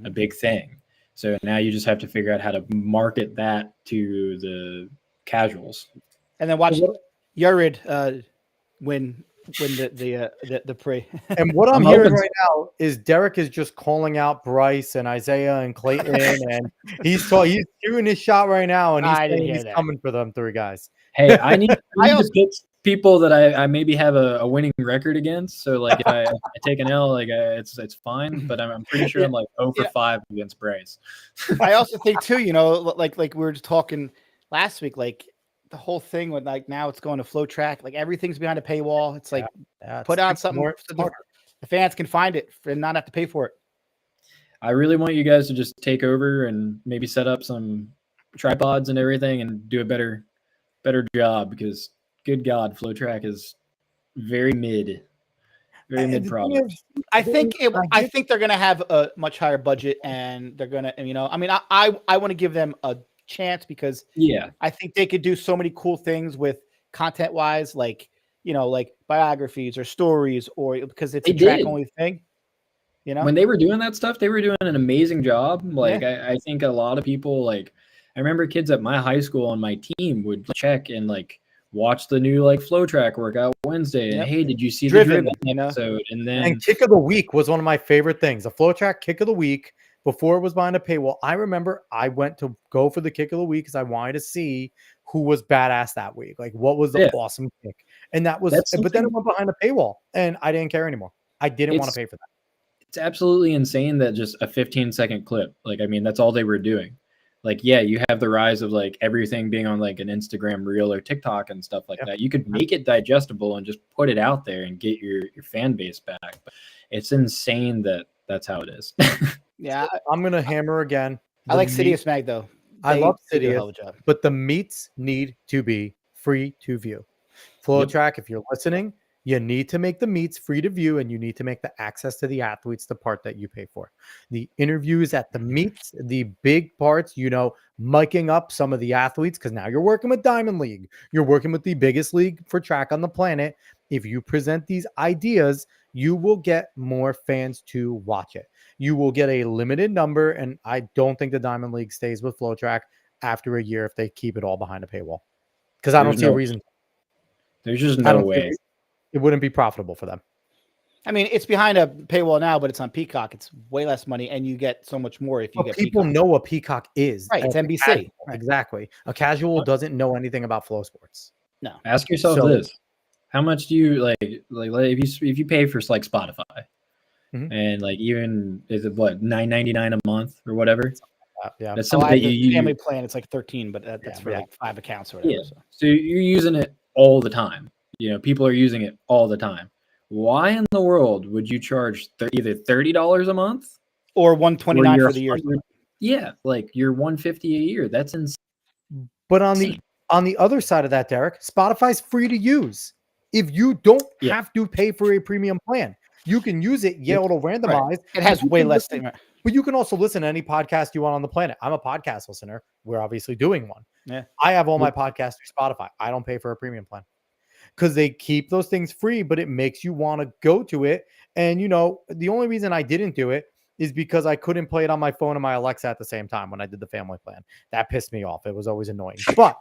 Speaker 3: a big thing. So now you just have to figure out how to market that to the casuals.
Speaker 2: And then watch Yared win the Paris.
Speaker 1: And what I'm hearing right now is Derek is just calling out Bryce and Isaiah and Clayton, and he's doing his shot right now, and he's coming for them three guys.
Speaker 3: Hey, I need to pick people that I maybe have a winning record against. So like if I take an L, like it's fine. But I'm pretty sure I'm like 0 for 5 against Bryce.
Speaker 2: I also think too, like we were just talking last week, like the whole thing with like now it's going to Flow Track, like everything's behind a paywall. It's like put on something so the fans can find it and not have to pay for it.
Speaker 3: I really want you guys to just take over and maybe set up some tripods and everything and do a better job, because good God, Flow Track is very mid product.
Speaker 2: I think they're going to have a much higher budget, and they're going to, I mean, I want to give them a chance because I think they could do so many cool things with content wise, like, like biographies or stories, or because it's a track only thing.
Speaker 3: When they were doing that stuff, they were doing an amazing job. Like I think a lot of people, like I remember kids at my high school on my team would check and like watch the new like Flow Track workout Wednesday. And hey, did you see the Driven episode? And
Speaker 1: Kick of the Week was one of my favorite things. The Flow Track Kick of the Week, before it was behind a paywall. I remember I went to go for the Kick of the Week because I wanted to see who was badass that week. Like, what was the awesome kick? And that was, but then it went behind a paywall and I didn't care anymore. I didn't want to pay for that.
Speaker 3: It's absolutely insane that just a 15-second clip. Like, I mean, that's all they were doing. Like, yeah, you have the rise of like everything being on like an Instagram reel or TikTok and stuff like that. You could make it digestible and just put it out there and get your fan base back. But it's insane that that's how it is.
Speaker 2: Yeah,
Speaker 1: I'm going to hammer again.
Speaker 2: I like Sidious Mag though.
Speaker 1: I love Sidious, but the meets need to be free to view. Flow Track, if you're listening, you need to make the meets free to view, and you need to make the access to the athletes the part that you pay for. The interviews at the meets, the big parts, miking up some of the athletes, because now you're working with Diamond League. You're working with the biggest league for track on the planet. If you present these ideas, you will get more fans to watch it. You will get a limited number, and I don't think the Diamond League stays with Flow Track after a year if they keep it all behind a paywall. Because I don't see a reason.
Speaker 3: There's just no way.
Speaker 1: It wouldn't be profitable for them.
Speaker 2: I mean, it's behind a paywall now, but it's on Peacock. It's way less money, and you get so much more if you
Speaker 1: But
Speaker 2: get
Speaker 1: people
Speaker 2: Peacock.
Speaker 1: know what Peacock is.
Speaker 2: Right, it's
Speaker 1: as a
Speaker 2: NBC.
Speaker 1: casual.
Speaker 2: Right.
Speaker 1: Exactly. A casual doesn't know anything about Flow Sports.
Speaker 2: No.
Speaker 3: Ask yourself
Speaker 1: So-
Speaker 3: this: how much do you like if you pay for like Spotify,
Speaker 1: Mhm.
Speaker 3: and like even is it what $9.99 a month or whatever?
Speaker 1: Yeah.
Speaker 3: That's
Speaker 2: Oh,
Speaker 3: something
Speaker 2: I
Speaker 3: that
Speaker 2: have
Speaker 3: you
Speaker 2: the family plan. It's like 13, but that's
Speaker 1: Yeah,
Speaker 2: for
Speaker 1: yeah.
Speaker 2: like 5 accounts or whatever.
Speaker 3: Yeah.
Speaker 2: So.
Speaker 3: So you're using it all the time. You know, people are using it all the time. Why in the world would you charge either $30 a month
Speaker 2: Or
Speaker 3: or
Speaker 2: $129
Speaker 3: you're
Speaker 2: for the year.
Speaker 3: 100 Yeah, like you're $150 a year. That's insane.
Speaker 1: But on the other side of that, Derek, Spotify's free to use. If you don't
Speaker 3: Yeah.
Speaker 1: have to pay for a premium plan, you can use it. Yeah, it'll randomize.
Speaker 2: It has
Speaker 1: but you
Speaker 2: way
Speaker 1: can
Speaker 2: less.
Speaker 1: listen- But you can also listen to any podcast you want on the planet. I'm a podcast listener. We're obviously doing one.
Speaker 2: Yeah.
Speaker 1: I have all my podcasts through Spotify. I don't pay for a premium plan because they keep those things free, but it makes you want to go to it. And the only reason I didn't do it is because I couldn't play it on my phone and my Alexa at the same time when I did the family plan. That pissed me off. It was always annoying. But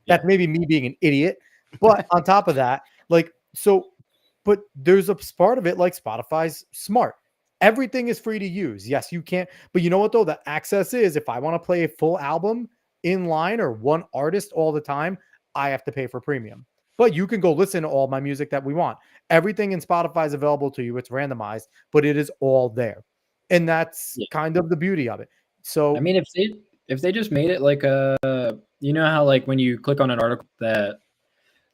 Speaker 1: that's maybe me being an idiot. But on top of that, but there's a part of it like Spotify's smart. Everything is free to use. Yes, you can't. But you know what though? The access is if I want to play a full album in line or one artist all the time, I have to pay for premium. But you can go listen to all my music that we want. Everything in Spotify is available to you. It's randomized, but it is all there. And that's kind of the beauty of it. So
Speaker 3: I mean, if they just made it like how like when you click on an article that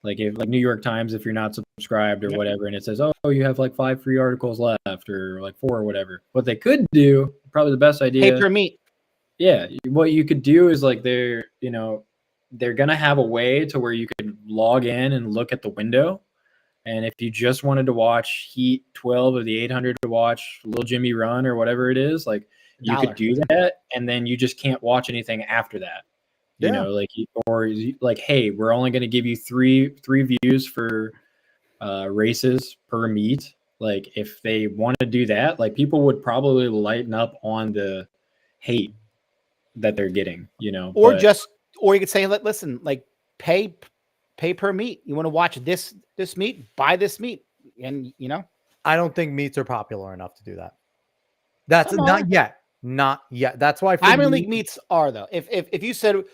Speaker 3: like if like New York Times, if you're not subscribed or whatever, and it says, oh, you have like 5 free articles left or like 4 or whatever. What they could do, probably the best idea.
Speaker 2: Pay per meet.
Speaker 3: Yeah, what you could do is like they're gonna have a way to where you could log in and look at the window. And if you just wanted to watch Heat 12 of the 800 to watch Lil Jimmy Run or whatever it is, like you could do that, and then you just can't watch anything after that. You know, like, hey, we're only going to give you three views for races per meet. Like, if they want to do that, like people would probably lighten up on the hate that they're getting.
Speaker 2: Or you could say, listen, like pay per meet. You want to watch this meet, buy this meet, and
Speaker 1: I don't think meets are popular enough to do that. That's not yet. Not yet. That's why
Speaker 2: Diamond League meets are though. If you said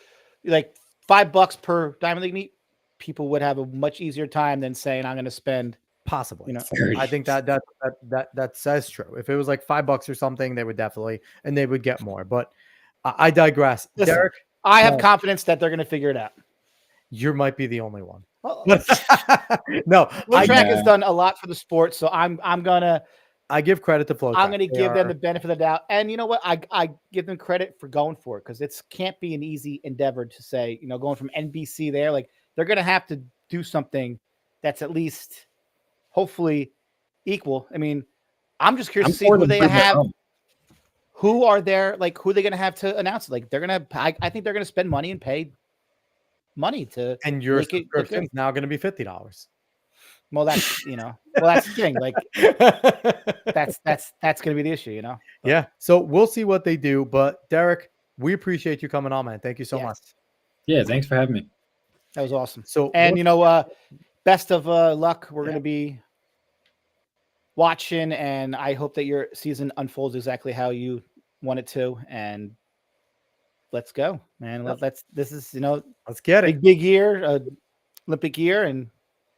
Speaker 2: like $5 per Diamond League meet, people would have a much easier time than saying I'm going to spend
Speaker 1: possibly. I think that says true. If it was like $5 or something, they would definitely and they would get more. But I digress.
Speaker 2: Listen,
Speaker 1: Derek,
Speaker 2: I have confidence that they're going to figure it out.
Speaker 1: You might be the only one.
Speaker 2: No, Track has done a lot for the sport, so I'm gonna.
Speaker 1: I give credit to Flow.
Speaker 2: I'm gonna give them the benefit of the doubt, and you know what? I give them credit for going for it because it can't be an easy endeavor to say. Going from NBC there, like they're gonna have to do something that's at least, hopefully, equal. I mean, I'm just curious to see who they have. Who are there? Like, who are they gonna have to announce it? Like, they're gonna. I think they're gonna spend money and pay money to,
Speaker 1: and your subscription's now going to be $50.
Speaker 2: Well, that's that's the thing. Like that's going to be the issue, But,
Speaker 1: yeah. So we'll see what they do. But Derek, we appreciate you coming on, man. Thank you so much.
Speaker 3: Yeah, thanks for having me.
Speaker 2: That was awesome.
Speaker 1: So
Speaker 2: and best of luck. We're going to be watching, and I hope that your season unfolds exactly how you want it to. And let's go, man. Let's get it. Big year, Olympic year, and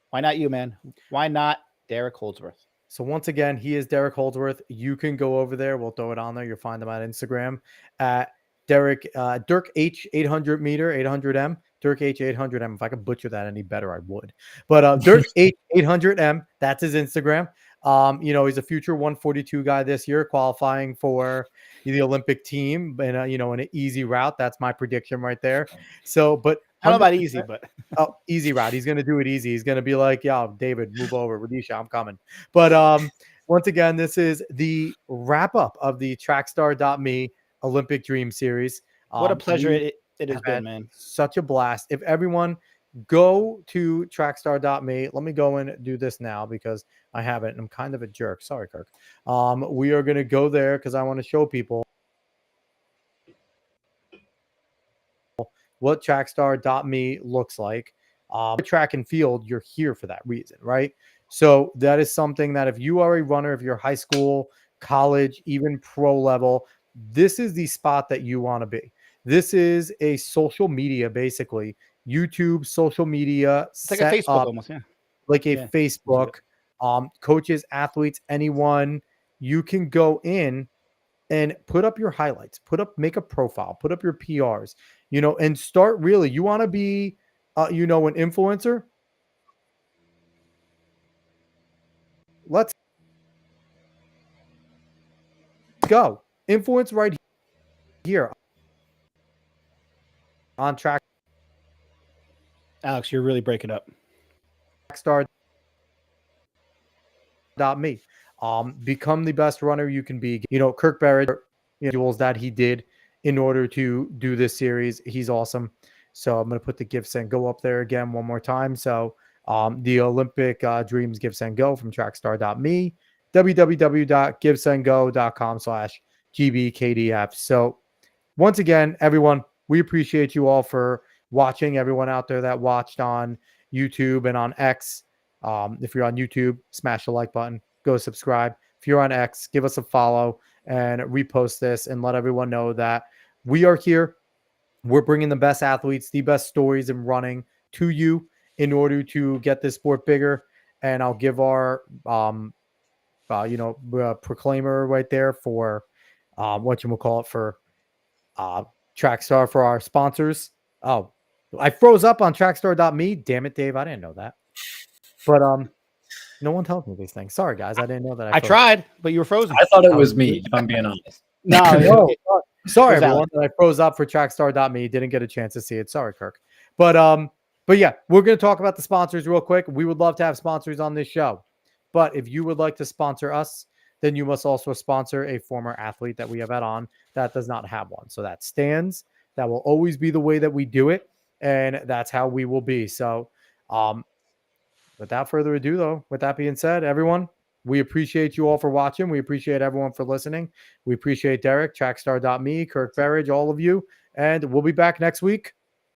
Speaker 2: why not you, man? Why not Derek Holdsworth?
Speaker 1: So once again, he is Derek Holdsworth. You can go over there. We'll throw it on there. You'll find him on Instagram at Dirk H 800 meter 800M. Dirk H 800M. If I could butcher that any better, I would. But Dirk H 800M. That's his Instagram. He's a future 142 guy this year, qualifying for the Olympic team, and an easy route. That's my prediction right there. So, but
Speaker 2: I don't know about easy, but
Speaker 1: easy route. He's going to do it easy. He's going to be like, yeah, David, move over. Radisha, I'm coming. But once again, this is the wrap up of the Trackstar.me Olympic Dream Series.
Speaker 2: What a pleasure it has been, man.
Speaker 1: Such a blast. If everyone go to Trackstar.me, let me go and do this now because I haven't. And I'm kind of a jerk. Sorry, Kirk. We are going to go there because I want to show people what Trackstar.me looks like. Track and field, you're here for that reason, right? So that is something that if you are a runner, if you're high school, college, even pro level, this is the spot that you want to be. This is a social media, basically YouTube social media
Speaker 2: It's like a
Speaker 1: set
Speaker 2: Facebook
Speaker 1: up
Speaker 2: almost, yeah.
Speaker 1: like a
Speaker 2: Yeah.
Speaker 1: Facebook. Coaches, athletes, anyone, you can go in and put up your highlights, make a profile, put up your PRs, and start really. You want to be, an influencer. Let's go. Influence right here on
Speaker 2: Alex, you're really breaking up.
Speaker 1: trackstar.me. Become the best runner you can be. Kirk Barrett, duels that he did in order to do this series. He's awesome. So I'm going to put the gifts and go up there again one more time. So the Olympic Dreams Gifts and Go from trackstar.me, www.givesandgo.com/GBKDF. So once again, everyone, we appreciate you all for watching. Everyone out there that watched on YouTube and on X. If you're on YouTube, smash the like button, go subscribe. If you're on X, give us a follow and repost this and let everyone know that we are here. We're bringing the best athletes, the best stories in running to you in order to get this sport bigger. And I'll give our, proclaimer right there for for Trackstar for our sponsors. Oh, I froze up on trackstar.me. Damn it, Dave. I didn't know that. But no one tells me these things. Sorry, guys. I didn't know that.
Speaker 2: I tried, but you were frozen.
Speaker 3: I thought it was me, if I'm being honest.
Speaker 2: No,
Speaker 1: sorry,
Speaker 2: It was
Speaker 1: everyone. That I froze up for trackstar.me. Didn't get a chance to see it. Sorry, Kirk. But yeah, we're going to talk about the sponsors real quick. We would love to have sponsors on this show. But if you would like to sponsor us, then you must also sponsor a former athlete that we have had on that does not have one. So that stands. That will always be the way that we do it. And that's how we will be. So without further ado, though, with that being said, everyone, we appreciate you all for watching. We appreciate everyone for listening. We appreciate Derek, trackstar.me, Kirk Berridge, all of you. And we'll be back next week